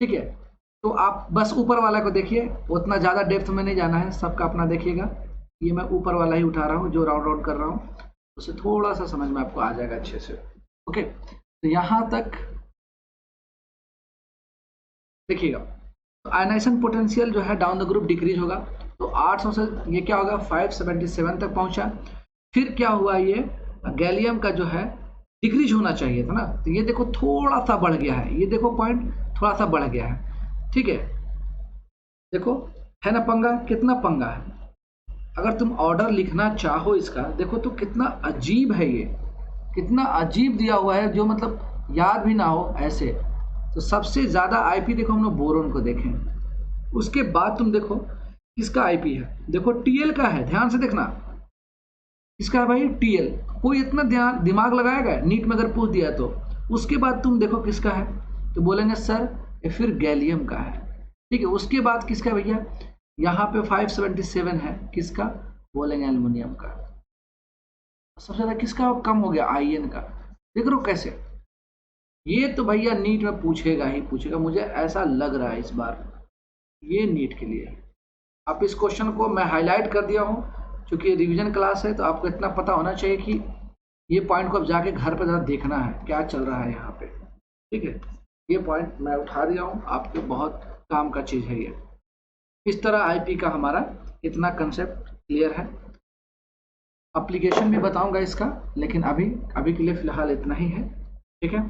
ठीक है, तो आप बस ऊपर वाला को देखिए, उतना ज़्यादा डेप्थ में नहीं जाना है, सबका अपना देखिएगा। ये मैं ऊपर वाला ही उठा रहा हूँ, जो राउंड राउंड कर रहा हूँ, उसे थोड़ा सा समझ में आपको आ जाएगा अच्छे से। ओके, तो यहाँ तक देखिएगा, तो आयनाइजेशन पोटेंशियल जो है डाउन द ग्रुप डिक्रीज होगा, तो 800 से ये क्या होगा 577 तक पहुंचा। फिर क्या हुआ, ये गैलियम का जो है डिक्रीज होना चाहिए था ना, तो ये देखो थोड़ा सा बढ़ गया है, ये देखो पॉइंट थोड़ा सा बढ़ गया है, ठीक है, देखो है ना पंगा, कितना पंगा है। अगर तुम ऑर्डर लिखना चाहो इसका, देखो तो कितना अजीब है, ये कितना अजीब दिया हुआ है, जो मतलब याद भी ना हो ऐसे। तो सबसे ज़्यादा आईपी देखो हम लोग बोरोन को देखें, उसके बाद तुम देखो किसका आईपी है, देखो टीएल का है, ध्यान से देखना किसका है भाई, टीएल। कोई इतना ध्यान दिमाग लगाएगा नीट में अगर पूछ दिया तो। उसके बाद तुम देखो किसका है, तो बोलेंगे सर ये फिर गैलियम का है, ठीक है। उसके बाद किसका भैया, यहाँ पे 577 है, किसका, बोलेंगे एल्युमिनियम का। सबसे ज़्यादा किसका कम हो गया, आईएन का। देख रहे हो कैसे, ये तो भैया नीट में पूछेगा ही पूछेगा, मुझे ऐसा लग रहा है इस बार ये नीट के लिए। आप इस क्वेश्चन को मैं हाईलाइट कर दिया हूँ, क्योंकि रिवीजन क्लास है, तो आपको इतना पता होना चाहिए कि ये पॉइंट को अब जाके घर पर ज़रा देखना है क्या चल रहा है यहाँ पे, ठीक है। ये पॉइंट मैं उठा दिया हूँ, आपके बहुत काम का चीज़ है ये। इस तरह आईपी का हमारा इतना कंसेप्ट क्लियर है, एप्लीकेशन भी बताऊंगा इसका, लेकिन अभी के लिए फिलहाल इतना ही है, ठीक है।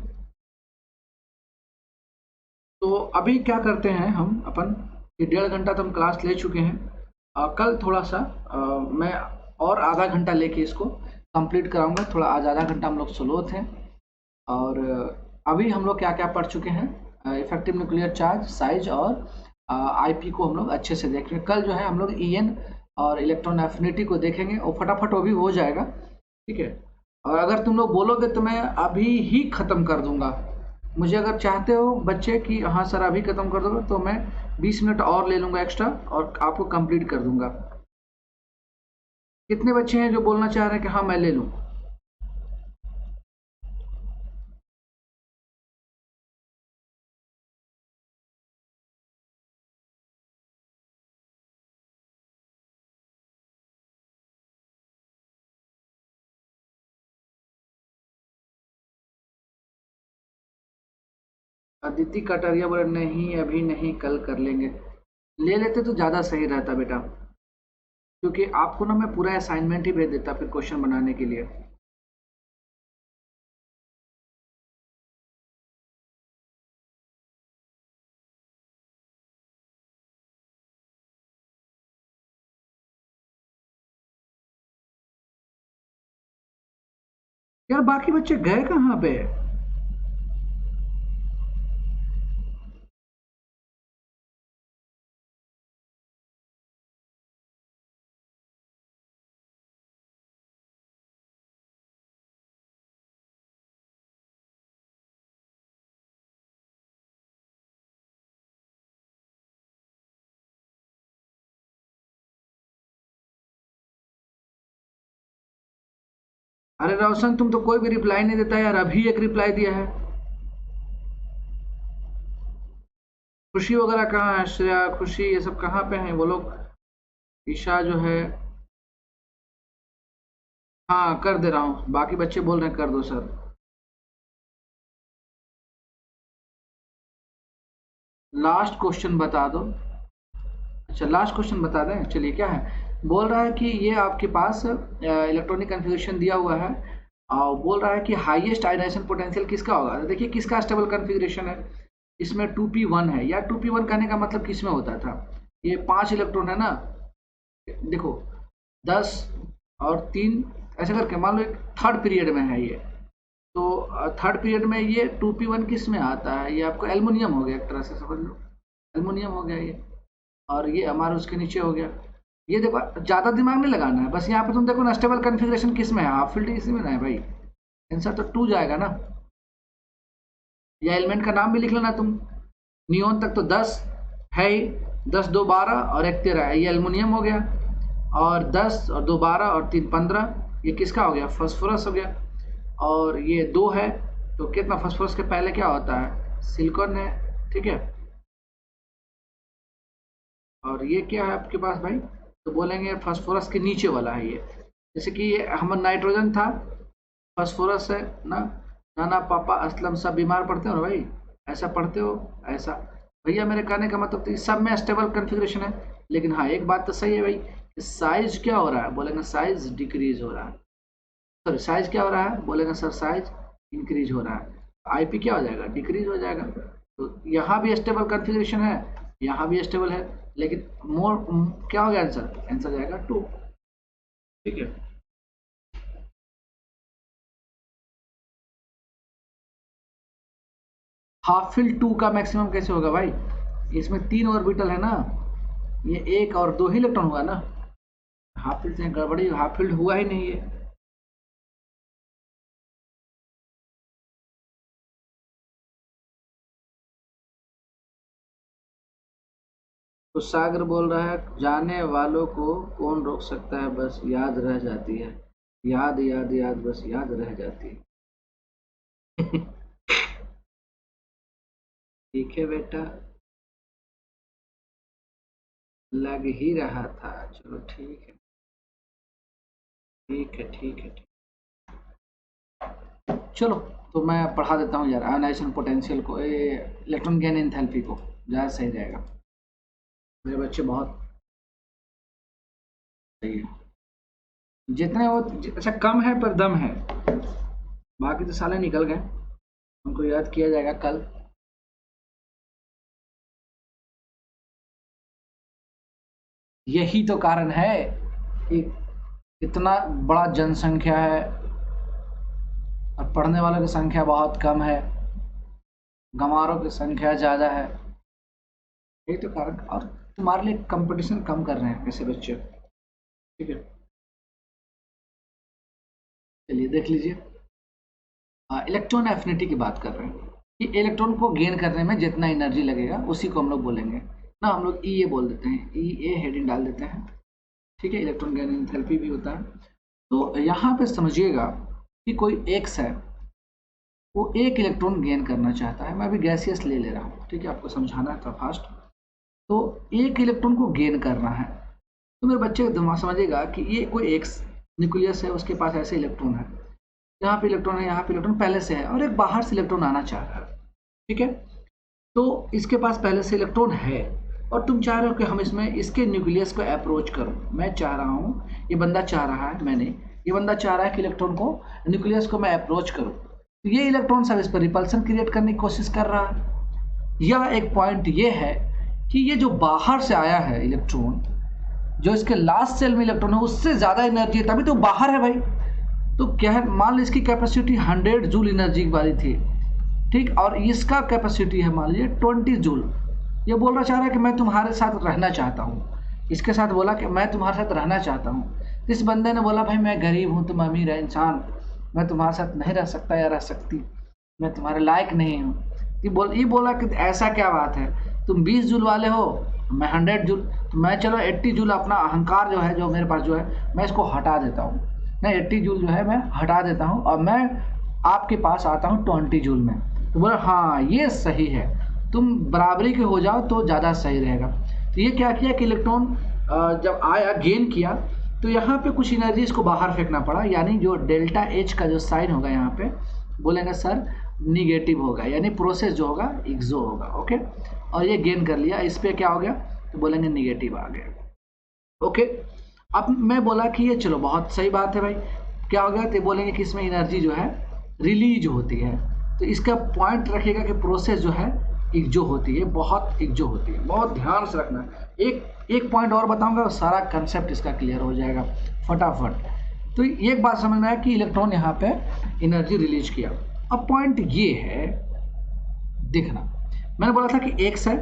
तो अभी क्या करते हैं हम अपन, ये 1.5 घंटा तो हम क्लास ले चुके हैं, कल थोड़ा सा मैं और आधा घंटा लेके इसको कंप्लीट कराऊंगा, थोड़ा आज आधा घंटा हम लोग स्लो थे। और अभी हम लोग क्या क्या पढ़ चुके हैं, इफेक्टिव न्यूक्लियर चार्ज, साइज और आईपी को हम लोग अच्छे से देख रहे हैं। कल जो है हम लोग ईएन और इलेक्ट्रॉन एफिनिटी को देखेंगे, और फटाफट वो भी हो जाएगा, ठीक है। और अगर तुम लोग बोलोगे तो मैं अभी ही ख़त्म कर दूंगा, मुझे अगर चाहते हो बच्चे कि हाँ सर अभी ख़त्म कर दोगे, तो मैं 20 मिनट और ले लूँगा एक्स्ट्रा और आपको कंप्लीट कर दूंगा। कितने बच्चे हैं जो बोलना चाह रहे हैं कि हाँ मैं ले लूँ? अदिति कटारिया बोले नहीं अभी नहीं, कल कर लेंगे। ले लेते तो ज़्यादा सही रहता बेटा, क्योंकि आपको ना मैं पूरा असाइनमेंट ही भेज देता फिर क्वेश्चन बनाने के लिए। यार बाकी बच्चे गए कहाँ पे? अरे रोशन तुम तो कोई भी रिप्लाई नहीं देता यार, अभी एक रिप्लाई दिया है। खुशी वगैरह कहाँ है, श्रेया खुशी ये सब कहाँ पे हैं वो लोग? ईशा जो है, हाँ कर दे रहा हूँ, बाकी बच्चे बोल रहे हैं कर दो सर। लास्ट क्वेश्चन बता दो। अच्छा लास्ट क्वेश्चन बता दें, चलिए क्या है, बोल रहा है कि ये आपके पास इलेक्ट्रॉनिक कन्फिग्रेशन दिया हुआ है, और बोल रहा है कि हाईएस्ट आयनाइजेशन पोटेंशियल किसका होगा। देखिए किसका स्टेबल कन्फिग्रेशन है, इसमें 2p1 है, या 2p1 कहने का मतलब किसमें होता था, ये 5 इलेक्ट्रॉन है ना, देखो 10 और 3 ऐसे करके, मान लो एक थर्ड पीरियड में है ये, तो थर्ड पीरियड में ये 2p1 किस में आता है, ये आपको एल्युमिनियम हो गया, एक तरह से समझ लो एल्युमिनियम हो गया ये, और ये हमारे उसके नीचे हो गया। ये देखो ज़्यादा दिमाग नहीं लगाना है, बस यहाँ पे तुम देखो ना स्टेबल कन्फिग्रेशन किस में है, हाफ फील्ड इसी में ना है भाई, आंसर तो 2 जाएगा ना। या एलिमेंट का नाम भी लिख लेना तुम, नियोन तक तो 10 है ही, 10 2 12 और 1 13 है, ये एल्युमिनियम हो गया, और 10 और 2 12 और 3 15, ये किसका हो गया, फास्फोरस हो गया, और ये 2 है, तो कितना फास्फोरस के पहले क्या होता है, सिलिकॉन है, ठीक है। और ये क्या है आपके पास भाई, तो बोलेंगे फास्फोरस के नीचे वाला है ये, जैसे कि ये हम नाइट्रोजन था, फास्फोरस है ना, नाना पापा असलम सब बीमार पड़ते हो ना भाई, ऐसा पढ़ते हो ऐसा, भैया मेरे कहने का मतलब तो सब में स्टेबल कन्फिग्रेशन है। लेकिन हाँ एक बात तो सही है भाई, साइज क्या हो रहा है, बोलेंगे साइज डिक्रीज हो रहा है, सॉरी साइज क्या हो रहा है, बोलेंगे सर साइज इंक्रीज हो रहा है, आईपी क्या हो जाएगा, डिक्रीज हो जाएगा। तो यहाँ भी स्टेबल कन्फिग्रेशन है, यहाँ भी स्टेबल है, लेकिन मोर क्या हो गया आंसर, आंसर जाएगा 2, ठीक है। हाफ फील्ड 2 का मैक्सिमम कैसे होगा भाई, इसमें 3 ऑर्बिटल है ना, ये 1 और 2 ही इलेक्ट्रॉन हुआ ना, हाफ फील्ड से गड़बड़ी, हाफ फील्ड हुआ ही नहीं है। तो सागर बोल रहा है जाने वालों को कौन रोक सकता है, बस याद रह जाती है, याद याद याद बस याद रह जाती है। ठीक है बेटा, लग ही रहा था, चलो ठीक है ठीक है ठीक है ठीक। चलो तो मैं पढ़ा देता हूँ यार आयनाइजेशन पोटेंशियल को, इलेक्ट्रॉन गेन एंथैल्पी को, ज़्यादा सही रहेगा, मेरे बच्चे बहुत सही है, जितने वो अच्छा कम है पर दम है, बाकी तो साले निकल गए, उनको याद किया जाएगा कल। यही तो कारण है, इतना बड़ा जनसंख्या है और पढ़ने वालों की संख्या बहुत कम है, गंवारों की संख्या ज़्यादा है, यही तो कारण, और तुम्हारे लिए कंपटीशन कम कर रहे हैं ऐसे बच्चे, ठीक है। चलिए देख लीजिए, इलेक्ट्रॉन एफिनिटी की बात कर रहे हैं कि इलेक्ट्रॉन को गेन करने में जितना एनर्जी लगेगा उसी को हम लोग बोलेंगे ना, हम लोग ई ए बोल देते हैं, ई ए हेडिंग डाल देते हैं, ठीक है, इलेक्ट्रॉन गेन एंथैल्पी भी होता है। तो यहाँ पे समझिएगा कि कोई एक्स है, वो एक इलेक्ट्रॉन गेन करना चाहता है, मैं अभी गैसियस ले ले रहा हूँ, ठीक है, आपको समझाना है था फास्ट, तो एक इलेक्ट्रॉन को गेन करना है, तो मेरे बच्चे दिमाग समझिएगा कि ये कोई एक्स न्यूक्लियस है, उसके पास ऐसे इलेक्ट्रॉन है, यहाँ पे इलेक्ट्रॉन है, यहाँ पे इलेक्ट्रॉन पहले से है, और एक बाहर से इलेक्ट्रॉन आना चाह रहा है, ठीक है। तो इसके पास पहले से इलेक्ट्रॉन है और तुम चाह रहे हो कि हम इसमें इसके न्यूक्लियस को अप्रोच करो, मैं चाह रहा हूँ, ये बंदा चाह रहा है, ये बंदा चाह रहा है कि इलेक्ट्रॉन को न्यूक्लियस को मैं अप्रोच करूँ, तो ये इलेक्ट्रॉन सब इस पर रिपल्सन क्रिएट करने की कोशिश कर रहा है। या एक पॉइंट ये है कि ये जो बाहर से आया है इलेक्ट्रॉन, जो इसके लास्ट सेल में इलेक्ट्रॉन है उससे ज़्यादा एनर्जी है, तभी तो बाहर है भाई। तो क्या है, मान लो इसकी कैपेसिटी 100 जूल एनर्जी वाली थी, ठीक, और इसका कैपेसिटी है मान लीजिए 20 जूल। ये बोलना चाह रहा है कि मैं तुम्हारे साथ रहना चाहता हूँ, इसके साथ बोला कि मैं तुम्हारे साथ रहना चाहता हूँ। इस बंदे ने बोला भाई मैं गरीब हूँ, तुम अमीर है इंसान, मैं तुम्हारे साथ नहीं रह सकता या रह सकती, मैं तुम्हारे लायक नहीं हूँ। ये बोला कि ऐसा क्या बात है, तुम 20 जूल वाले हो, मैं 100 जूल, तो मैं चलो 80 जूल अपना अहंकार जो है, जो मेरे पास जो है, मैं इसको हटा देता हूँ, मैं 80 जूल जो है मैं हटा देता हूँ और मैं आपके पास आता हूँ 20 जूल में। तो बोला हाँ ये सही है, तुम बराबरी के हो जाओ तो ज़्यादा सही रहेगा। तो ये क्या किया कि इलेक्ट्रॉन जब आया गेन किया, तो यहाँ पे कुछ एनर्जी इसको बाहर फेंकना पड़ा, यानी जो डेल्टा एच का जो साइन होगा यहाँ पे बोलेंगे सर निगेटिव होगा, यानी प्रोसेस जो होगा एक्सो होगा, ओके। और ये गेन कर लिया, इस पर क्या हो गया, तो बोलेंगे निगेटिव आ गया, ओके। अब मैं बोला कि ये चलो बहुत सही बात है भाई, क्या हो गया, तो बोलेंगे कि इसमें एनर्जी जो है रिलीज होती है। तो इसका पॉइंट रखिएगा कि प्रोसेस जो है एक्जो होती है, बहुत एक्जो होती है, बहुत ध्यान से रखना। एक एक पॉइंट और बताऊंगा, सारा कंसेप्ट इसका क्लियर हो जाएगा फटाफट। तो एक बात समझ में आया कि इलेक्ट्रॉन यहाँ पे एनर्जी रिलीज किया। अब पॉइंट ये है, देखना, मैंने बोला था कि एक्स है,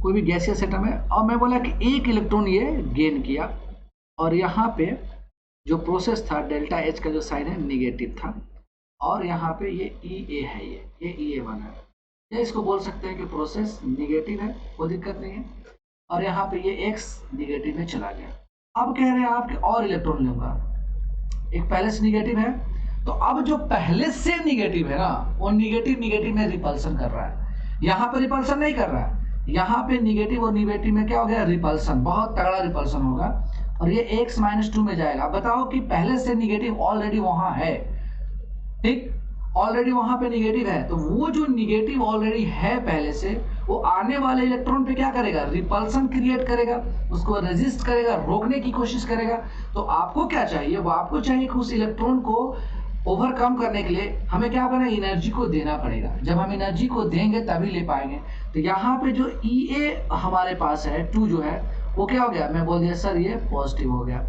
कोई भी गैसियस एटम है, और मैं बोला कि एक इलेक्ट्रॉन ये गेन किया, और यहाँ पे जो प्रोसेस था डेल्टा एच का जो साइन है निगेटिव था, और यहाँ पे ये ई ए है, ये ई ए वन है, या इसको बोल सकते हैं कि प्रोसेस निगेटिव है, कोई दिक्कत नहीं है, और यहाँ पे ये एक्स निगेटिव में चला गया। अब कह रहे हैं आपके और इलेक्ट्रॉन लूंगा, एक पहले से निगेटिव है, तो अब जो पहले से निगेटिव है ना, वो निगेटिव निगेटिव में रिपल्सन कर रहा है, यहाँ पे रिपल्सन नहीं कर रहा है, यहाँ पे निगेटिव और निगेटिव में क्या हो गया, रिपल्सन, बहुत तगड़ा रिपल्सन होगा, और ये x -2 में जाएगा। बताओ कि पहले से निगेटिव ऑलरेडी वहां है, ठीक, ऑलरेडी वहां पे निगेटिव है, तो वो जो निगेटिव ऑलरेडी है पहले से, वो आने वाले इलेक्ट्रॉन पे क्या करेगा, रिपल्सन क्रिएट करेगा, उसको रेजिस्ट करेगा, रोकने की कोशिश करेगा। तो आपको क्या चाहिए, वो आपको चाहिए कि उस इलेक्ट्रॉन को ओवरकम करने के लिए हमें क्या करना है, एनर्जी को देना पड़ेगा। जब हम एनर्जी को देंगे तभी ले पाएंगे। तो यहाँ पे जो ई ए हमारे पास है 2 जो है, वो क्या हो गया, मैं बोल दिया सर ये पॉजिटिव हो गया।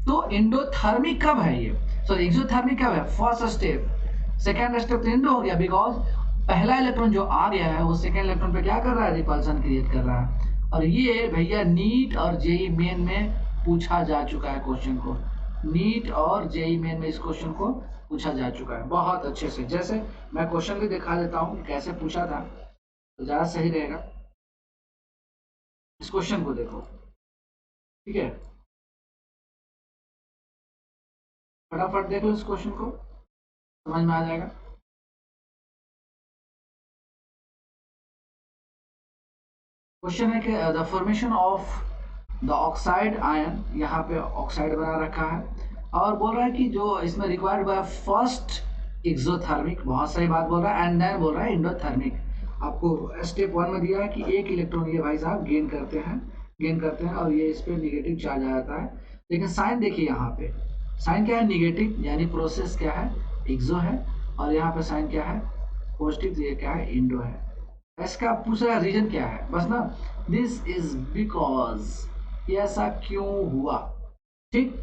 तो एंडोथर्मिक कब है ये, सॉरी एक्सोथर्मिक कब है, फर्स्ट स्टेप, सेकेंड स्टेप तो इंडो हो गया, बिकॉज पहला इलेक्ट्रॉन जो आ गया है वो सेकेंड इलेक्ट्रॉन पे क्या कर रहा है, रिपल्सन क्रिएट कर रहा है। और ये भैया नीट और जेई मेन में पूछा जा चुका है क्वेश्चन को, नीट और जेई मेन में इस क्वेश्चन को पूछा जा चुका है बहुत अच्छे से। जैसे मैं क्वेश्चन भी दिखा देता हूँ कैसे पूछा था, तो ज़्यादा सही रहेगा। इस क्वेश्चन को देखो, ठीक है, फटाफट देख लो इस क्वेश्चन को, समझ में आ जाएगा। क्वेश्चन है कि the formation of the oxide ion, यहाँ पे ऑक्साइड बना रखा है, और बोल रहा है कि जो इसमें रिक्वायर्ड बाय फर्स्ट एक्सोथर्मिक, बहुत सही बात बोल रहा है, एंड देन बोल रहा है इंडोथर्मिक। आपको स्टेप 1 में दिया है कि एक इलेक्ट्रॉन ये भाई साहब गेन करते हैं और ये इस पे निगेटिव चार्ज आ जाता है। लेकिन साइन देखिए, यहाँ पे साइन क्या है, निगेटिव, यानी प्रोसेस क्या है, एक्सो है, और यहाँ पे साइन क्या है, पॉजिटिव, ये क्या है, इंडो है। इसका पूछा रीजन क्या है, बस ना, दिस इज बिकॉज, ये ऐसा क्यों हुआ, ठीक।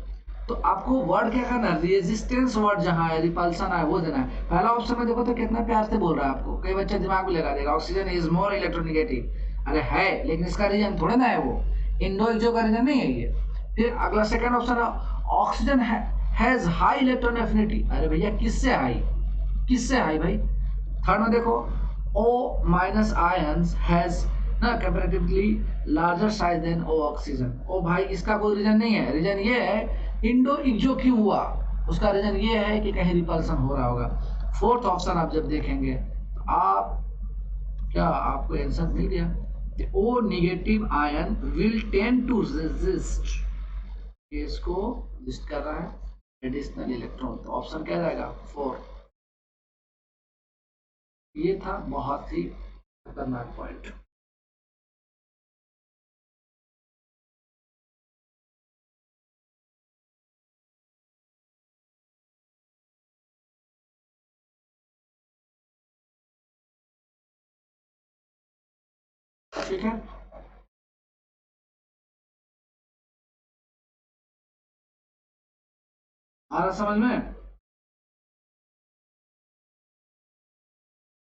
तो आपको वर्ड क्या करना है, रेजिस्टेंस वर्ड जहां है, रिपल्सन है, वो देना है। पहला ऑप्शन में देखो तो कितना प्यार से बोल रहा है आपको, कई बच्चे दिमाग में लगा देगा, ऑक्सीजन इज मोर इलेक्ट्रोनेगेटिव, अरे है, लेकिन इसका रीजन थोड़े ना है वो, इंडो एक्सो का रीजन नहीं है ये। फिर अगला सेकंड ऑप्शन है, oxygen has high electron affinity, अरे भैया किससे हाई, किससे हाई भाई। थर्ड में देखो, O- ions has ना comparatively larger size than O oxygen, ओ भाई इसका कोई रीजन नहीं है, रीजन ये है इंडो एक्सो क्यों हुआ, उसका रीजन ये है कि कहीं रिपल्सन हो रहा होगा। फोर्थ ऑप्शन आप जब देखेंगे तो आप क्या, आपको आंसर मिल गया, O negative ion will tend to resist, इसको रेजिस्ट कर रहा है एडिशनल इलेक्ट्रॉन, तो ऑप्शन क्या जाएगा 4। ये था बहुत ही खतरनाक पॉइंट। ठीक है, आ रहा समझ में।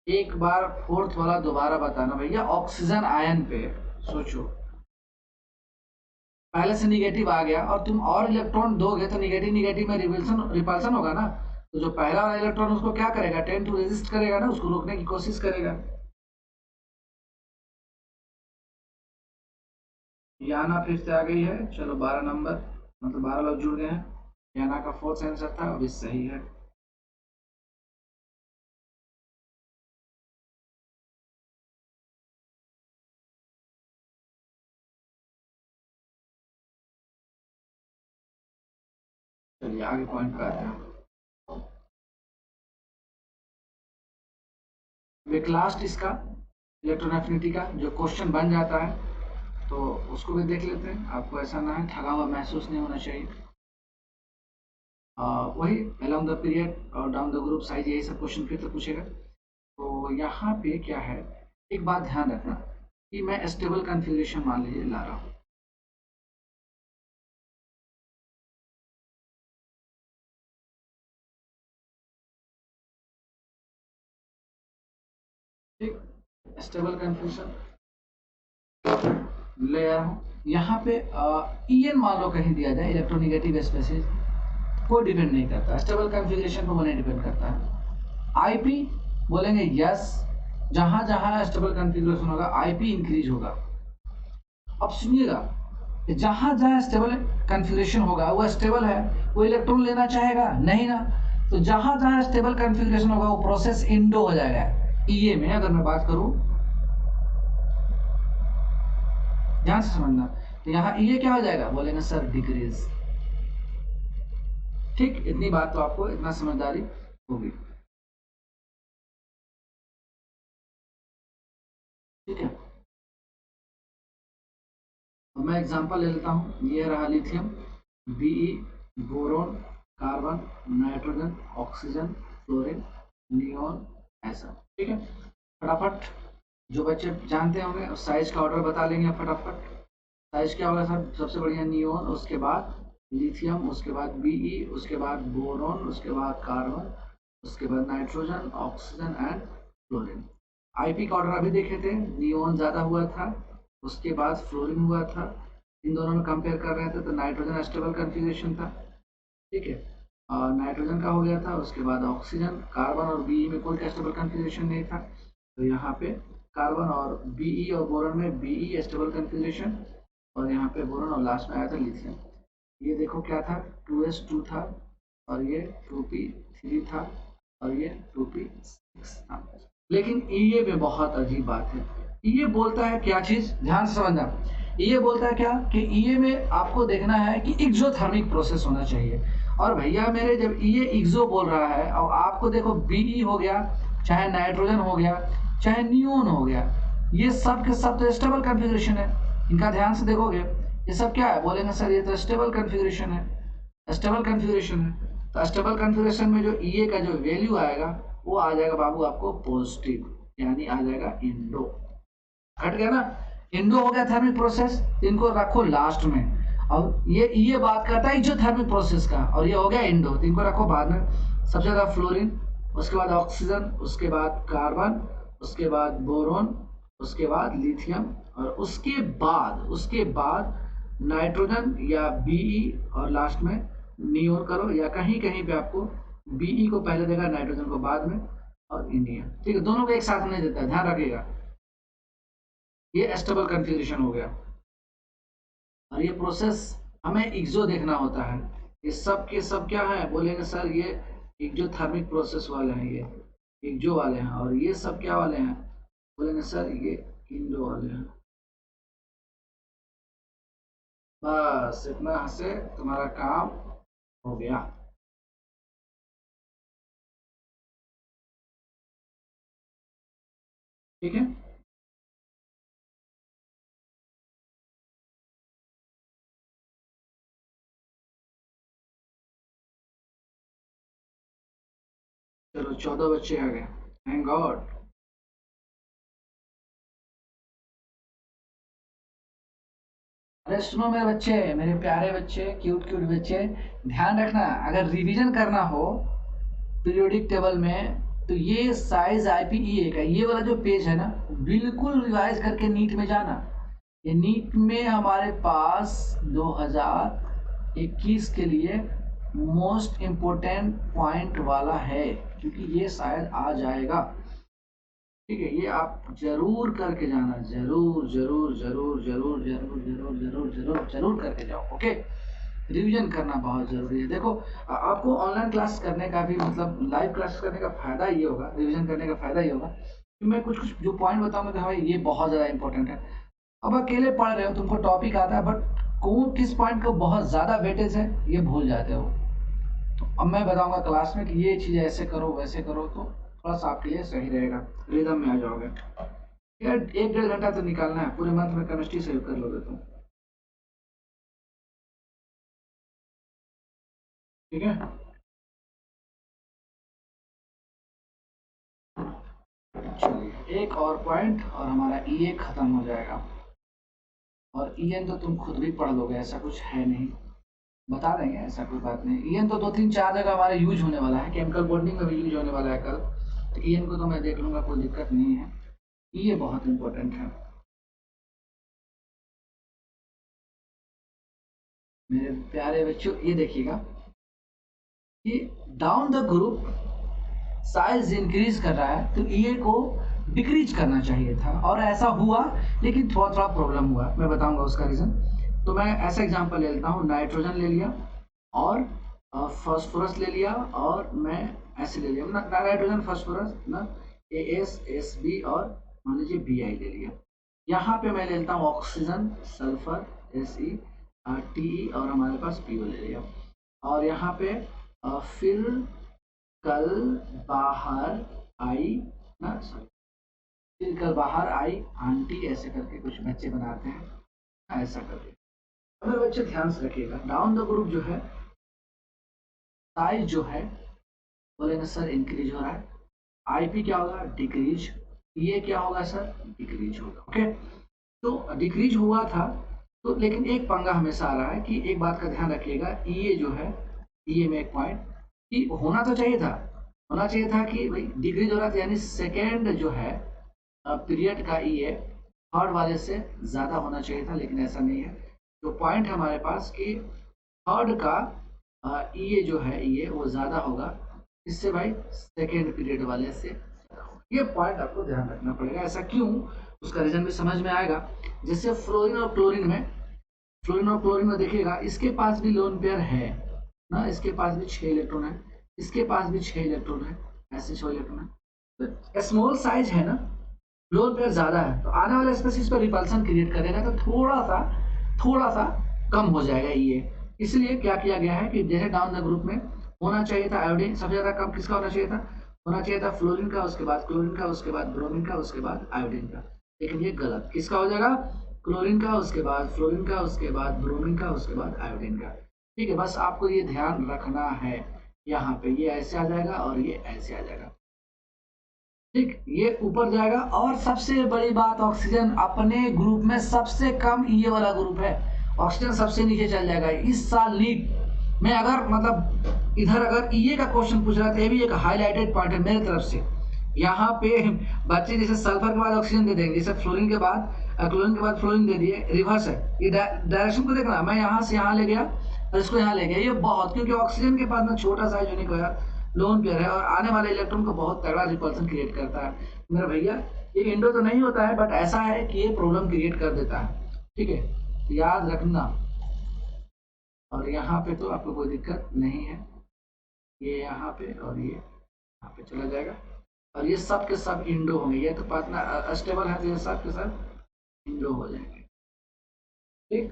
एक बार फोर्थ वाला दोबारा बताना भैया, ऑक्सीजन आयन पे सोचो, पहले से निगेटिव आ गया और तुम और इलेक्ट्रॉन दोगे तो निगेटिव निगेटिव में रिपल्सन होगा ना, तो जो पहला वाला इलेक्ट्रॉन उसको क्या करेगा, टेंड टू रेजिस्ट करेगा ना, उसको रोकने की कोशिश करेगा। याना फिर से आ गई है, चलो 12 नंबर, मतलब 12 लोग जुड़ गए हैं। याना का फोर्थ आंसर था, अभी सही है। चलिए आगे पॉइंट पे आते हैं। एक लास्ट इसका इलेक्ट्रॉन एफिनिटी का जो क्वेश्चन बन जाता है, तो उसको भी देख लेते हैं, आपको ऐसा ना है ठगा हुआ महसूस नहीं होना चाहिए। वही अलोंग द पीरियड और डाउन द ग्रुप साइज, यही सब क्वेश्चन फिर से पूछेगा। तो यहाँ पे क्या है, एक बात ध्यान रखना कि मैं स्टेबल कॉन्फ़िगरेशन मान लीजिए ला रहा हूँ, ठीक, स्टेबल कॉन्फ़िगरेशन ले आया हूँ। यहाँ पे EN मान लो कहीं दिया जाए, इलेक्ट्रोनेगेटिव स्पेसिस, कोई डिपेंड नहीं करता, स्टेबल कॉन्फ़िगरेशन पर वो नहीं डिपेंड करता है। IP बोलेंगे यस, जहाँ जहाँ स्टेबल कॉन्फ़िगरेशन होगा IP इंक्रीज होगा। अब सुनिएगा, जहाँ जहाँ स्टेबल कॉन्फ़िगरेशन होगा वो स्टेबल है, वो इलेक्ट्रॉन लेना चाहेगा नहीं ना, तो जहाँ जहाँ स्टेबल कॉन्फ़िगरेशन होगा वो प्रोसेस इंडो हो जाएगा। EA में अगर मैं बात करूँ, ध्यान से समझना, तो यहाँ EA क्या हो जाएगा, बोलेंगे सर डिक्रीज। ठीक, इतनी बात तो आपको, इतना समझदारी होगी, ठीक है। अब मैं एग्जांपल ले लेता हूँ, ये रहा lithium, Be, boron, carbon, nitrogen, oxygen, fluorine, neon, ऐसा, ठीक है। फटाफट जो बच्चे जानते होंगे उस साइज का ऑर्डर बता लेंगे फटाफट। साइज क्या होगा सर, सबसे बढ़िया नियोन, उसके बाद लिथियम, उसके बाद Be, उसके बाद बोरोन, उसके बाद कार्बन, उसके बाद nitrogen, oxygen and fluorine. IP का ऑर्डर अभी देखे थे, नियोन ज़्यादा हुआ था, उसके बाद फ्लोरीन हुआ था, इन दोनों में कंपेयर कर रहे थे तो नाइट्रोजन स्टेबल कॉन्फ़िगरेशन था, ठीक है। और नाइट्रोजन का हो गया था, उसके बाद ऑक्सीजन, कार्बन और Be में कोई स्टेबल कॉन्फ़िगरेशन नहीं था, तो यहाँ पे कार्बन और Be और बोरॉन में Be स्टेबल कॉन्फ़िगरेशन, और यहाँ पे बोरॉन, और लास्ट में आया था लिथियम। ये देखो क्या था, 2s2 था, और ये 2p3 था, और ये 2p6 था। लेकिन EA में बहुत अजीब बात है, EA बोलता है क्या चीज, ध्यान से समझना। EA बोलता है क्या कि EA में आपको देखना है कि एक्सोथर्मिक प्रोसेस होना चाहिए, और भैया मेरे जब EA एक्सो बोल रहा है, और आपको देखो Be हो गया, चाहे नाइट्रोजन हो गया, चाहे नियोन हो गया, ये सब के सब तो स्टेबल कॉन्फ़िगरेशन है। इनका ध्यान से देखोगे, ये सब क्या है, बोलेंगे सर ये तो स्टेबल कॉन्फ़िगरेशन है, स्टेबल कॉन्फ़िगरेशन है। तो स्टेबल कॉन्फ़िगरेशन में जो EA का जो वैल्यू आएगा वो आ जाएगा बाबू आपको पॉजिटिव, यानी आ जाएगा इंडो। हट गया ना, इंडो हो गया थर्मिक प्रोसेस, इनको रखो लास्ट में। अब ये बात करता है जो थर्मिक प्रोसेस का, और ये हो गया इंडो, तो इनको रखो बाद में। सबसे ज्यादा फ्लोरीन, उसके बाद ऑक्सीजन, उसके बाद कार्बन, उसके बाद बोरोन, उसके बाद लिथियम, और उसके बाद नाइट्रोजन या Be, और लास्ट में नियोन करो, या कहीं कहीं पे आपको Be को पहले देगा, नाइट्रोजन को बाद में, और इंडियम, ठीक है, दोनों को एक साथ नहीं देता है, ध्यान रखिएगा। ये स्टेबल कॉन्फ़िगरेशन हो गया, और ये प्रोसेस हमें एक्सो देखना होता है। ये सब के सब क्या है, बोलेंगे सर ये एक्सोथर्मिक प्रोसेस वाले हैं, ये एक्सो वाले हैं, और ये सब क्या वाले हैं, बोलेंगे सर ये इंडो वाले हैं। बस इतना से तुम्हारा काम हो गया, ठीक है। चलो 14 बच्चे आ गए, थैंक गॉड। अरे सुनो मेरे बच्चे, मेरे प्यारे बच्चे, क्यूट क्यूट बच्चे, ध्यान रखना, अगर रिवीजन करना हो पीरियोडिक टेबल में, तो ये साइज IPEA का ये वाला जो पेज है ना, बिल्कुल रिवाइज करके नीट में जाना। ये नीट में हमारे पास 2021 के लिए मोस्ट इम्पोर्टेंट पॉइंट वाला है, क्योंकि ये शायद आ जाएगा, ठीक है। ये आप जरूर करके जाना, जरूर जरूर जरूर जरूर जरूर जरूर जरूर जरूर जरूर करके जाओ, ओके। रिवीजन करना बहुत जरूरी है। देखो आपको ऑनलाइन क्लास करने का भी, मतलब लाइव क्लास करने का फायदा ये होगा, रिवीजन करने का फायदा ये होगा कि मैं कुछ कुछ जो पॉइंट बताऊंगा कि हाँ ये बहुत ज़्यादा इंपॉर्टेंट है। अब अकेले पढ़ रहे हो, तुमको टॉपिक आता है, बट कौन किस पॉइंट को बहुत ज़्यादा वेटेज है ये भूल जाते हो। तो अब मैं बताऊंगा क्लास में कि ये चीज़ ऐसे करो वैसे करो, तो थोड़ा सा आपके लिए सही रहेगा, रिदम में आ जाओगे। यार 1-1.5 घंटा तो निकालना है, पूरे मंथ में केमिस्ट्री से कर लोगे तुम, ठीक है। चलिए एक और पॉइंट और हमारा EA खत्म हो जाएगा। और EN तो तुम खुद भी पढ़ लोगे, ऐसा कुछ है नहीं, बता देंगे, ऐसा कोई बात नहीं। EN तो 2-3-4 जगह हमारा यूज होने वाला है, केमिकल बॉन्डिंग में भी यूज होने वाला है कल, तो EN को तो मैं देख लूंगा, कोई दिक्कत नहीं है। ये बहुत इंपॉर्टेंट है मेरे प्यारे बच्चों। ये देखिएगा कि down the group size increase कर रहा है, तो EA को डिक्रीज करना चाहिए था, और ऐसा हुआ, लेकिन थोड़ा थोड़ा प्रॉब्लम हुआ, मैं बताऊंगा उसका रीजन। तो मैं ऐसा एग्जांपल ले लेता हूँ, नाइट्रोजन ले लिया और फास्फोरस ले लिया, और मैं ऐसे ले लिया नाइट्रोजन फास्फोरस ना, AsSB और मान लीजिए Bi ले लिया। यहाँ पे मैं ले लेता हूँ ऑक्सीजन, सल्फर Se, Te, और हमारे पास PO ले लिया। और यहाँ पे फिर कल बाहर आई ना, सॉरी, फिर कल बाहर आई आंटी, ऐसे करके कुछ बच्चे बनाते हैं, ऐसा करके। अगर बच्चे ध्यान से रखिएगा, डाउन द ग्रुप जो है साइज जो है बोलेंगे सर इंक्रीज हो रहा है, IP क्या होगा, डिक्रीज, ये क्या होगा सर, डिक्रीज होगा। ओके, तो डिक्रीज हुआ था, तो लेकिन एक पंगा हमेशा आ रहा है कि एक बात का ध्यान रखिएगा, EA जो है, EA में एक पॉइंट कि होना तो चाहिए था, होना चाहिए था कि भाई डिक्रीज हो रहा था, यानी सेकेंड जो है पीरियड का EA थर्ड वाले से ज़्यादा होना चाहिए था, लेकिन ऐसा नहीं है। तो पॉइंट हमारे पास कि थर्ड का EA जो है, EA वो ज़्यादा होगा, इससे भाई सेकेंड पीरियड वाले से ज़्यादा होगा। ये पॉइंट आपको ध्यान रखना पड़ेगा। ऐसा क्यों, उसका रीजन भी समझ में आएगा। जैसे फ्लोरीन और क्लोरीन में देखिएगा, इसके पास भी लोन पेयर है ना, इसके पास भी 6 इलेक्ट्रॉन है, इसके पास भी 6 इलेक्ट्रॉन है, ऐसे 6 इलेक्ट्रॉन है, तो स्मॉल साइज है ना, लोन पेयर ज्यादा है, तो आने वाले स्पेसिस पर रिपल्सन क्रिएट करेगा, तो थोड़ा सा कम हो जाएगा ये। इसलिए क्या किया गया है कि जैसे डाउन द ग्रुप में होना चाहिए था आयोडीन, सबसे ज्यादा कम किसका होना चाहिए था, होना चाहिए था फ्लोरीन का, उसके बाद क्लोरीन का, उसके बाद ब्रोमीन का, उसके बाद आयोडीन का, लेकिन ये गलत, किसका हो जाएगा, क्लोरीन का, उसके बाद फ्लोरीन का, उसके बाद ब्रोमीन का, उसके बाद आयोडीन का। ठीक है, बस आपको ये ध्यान रखना है, यहाँ पे ये ऐसे आ जाएगा और ये ऐसे आ जाएगा, ठीक, ये ऊपर जाएगा। और सबसे बड़ी बात, ऑक्सीजन अपने ग्रुप में सबसे कम ये वाला ग्रुप है, ऑक्सीजन सबसे नीचे चल जाएगा। इस साल नीट में अगर मतलब इधर अगर EA का क्वेश्चन पूछ रहा था, ये भी एक हाईलाइटेड पॉइंट है मेरी तरफ से। यहाँ पे बच्चे जैसे सल्फर के बाद ऑक्सीजन दे देंगे, जैसे फ्लोरीन के बाद क्लोरीन के बाद फ्लोरीन दे दिए, रिवर्स है, ये डायरेक्शन को देखना, मैं यहाँ से यहाँ ले गया और इसको यहाँ ले गया, ये बहुत, क्योंकि ऑक्सीजन के पास में छोटा साइज होने को यार लोन पेयर है, और आने वाले इलेक्ट्रॉन को बहुत तगड़ा रिपल्सन क्रिएट करता है मेरा भैया। ये इंडो तो नहीं होता है, बट ऐसा है कि ये प्रॉब्लम क्रिएट कर देता है, ठीक है, तो याद रखना। और यहाँ पे तो आपको कोई दिक्कत नहीं है, ये यहाँ पे और ये यहाँ पे चला जाएगा, और ये सब के सब इंडो होंगे, ये तो पार्टनर स्टेबल है, तो ये सब के सब इंडो हो जाएंगे। ठीक,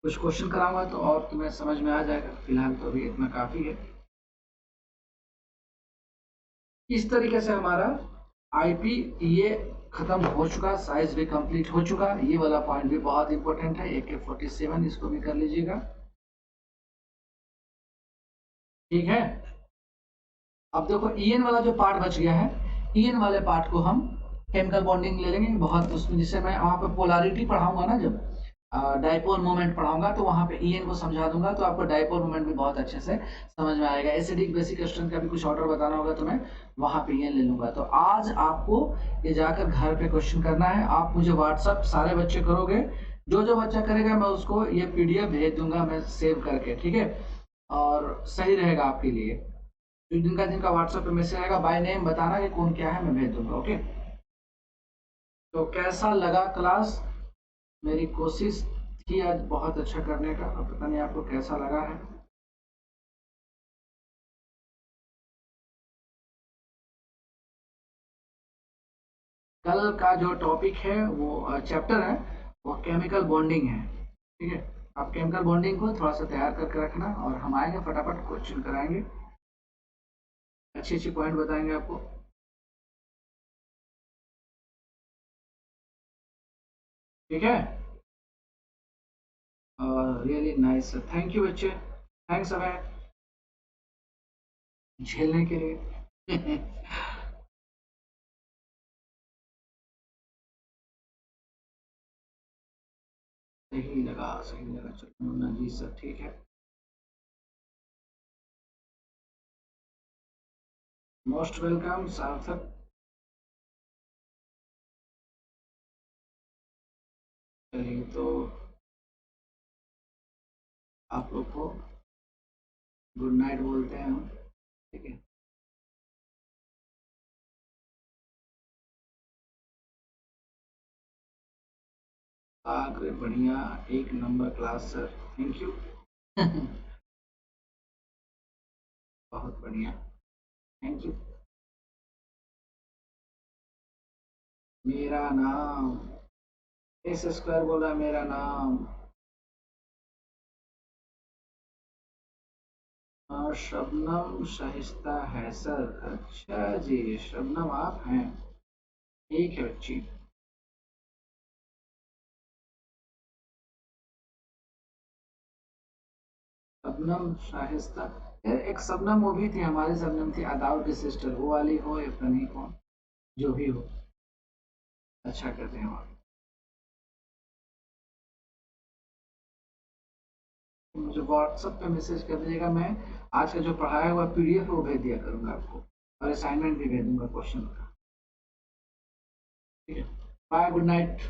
कुछ क्वेश्चन कराऊंगा तो और तुम्हें समझ में आ जाएगा, फिलहाल तो अभी इतना काफी है। इस तरीके से हमारा IP ये खत्म हो चुका, साइज भी कंप्लीट हो चुका। ये वाला पॉइंट भी बहुत इंपॉर्टेंट है, AK47, इसको भी कर लीजिएगा, ठीक है। अब देखो EN वाला जो पार्ट बच गया है, EN वाले पार्ट को हम केमिकल बॉन्डिंग ले लेंगे बहुत, उसमें जैसे मैं वहाँ पे पोलैरिटी पढ़ाऊंगा ना, जब डाइपोल मोमेंट पढ़ाऊंगा तो वहाँ पे EN को समझा दूंगा, तो आपको डाइपोल मोमेंट भी बहुत अच्छे से समझ में आएगा। एसिडिक बेसिक स्ट्रेंथ का भी कुछ ऑर्डर बताना होगा तो मैं वहाँ पे EN ले लूंगा। तो आज आपको ये जाकर घर पे क्वेश्चन करना है, आप मुझे व्हाट्सअप सारे बच्चे करोगे, जो जो बच्चा करेगा मैं उसको ये PDF भेज दूंगा, मैं सेव करके, ठीक है, और सही रहेगा आपके लिए। जिनका व्हाट्सएप पे मैसेज आएगा बाय नेम बताना कि कौन क्या है, मैं भेज दूंगा, ओके। तो कैसा लगा क्लास, मेरी कोशिश थी आज बहुत अच्छा करने का, और पता नहीं आपको कैसा लगा है। कल का जो टॉपिक है वो चैप्टर है, वो केमिकल बॉन्डिंग है, ठीक है। आप केमिकल बॉन्डिंग को थोड़ा सा तैयार करके रखना, और हम आएंगे फटाफट क्वेश्चन कराएंगे, अच्छी अच्छी पॉइंट बताएंगे आपको, ठीक है। रियली नाइस, थैंक यू बच्चे, थैंक्स हमें झेलने के लिए सही लगा, सही लगा। चलो मुन्ना जी सर ठीक है। मोस्ट वेलकम सार्थक। चलिए तो आप लोग को गुड नाइट बोलते हैं हम, ठीक है। आगे बढ़िया, एक number class sir, thank you. बहुत बढ़िया, थैंक यू। मेरा नाम एस स्क्वायर बोल रहा है, मेरा नाम शबनम शाहिस्ता है सर। अच्छा जी, शबनम आप हैं, ठीक है बच्ची। शबनम शाहिस्ता, एक शबनम वो भी थी, हमारी शबनम थी अदाव की सिस्टर, वो वाली हो या पता नहीं कौन, जो भी हो, अच्छा करते हैं आप। मुझे व्हाट्सएप पे मैसेज कर दीजिएगा, मैं आज का जो पढ़ाया हुआ पीडीएफ वो भेज दिया करूंगा आपको, और असाइनमेंट भी भेज दूंगा क्वेश्चन का, ठीक है। Bye, good night.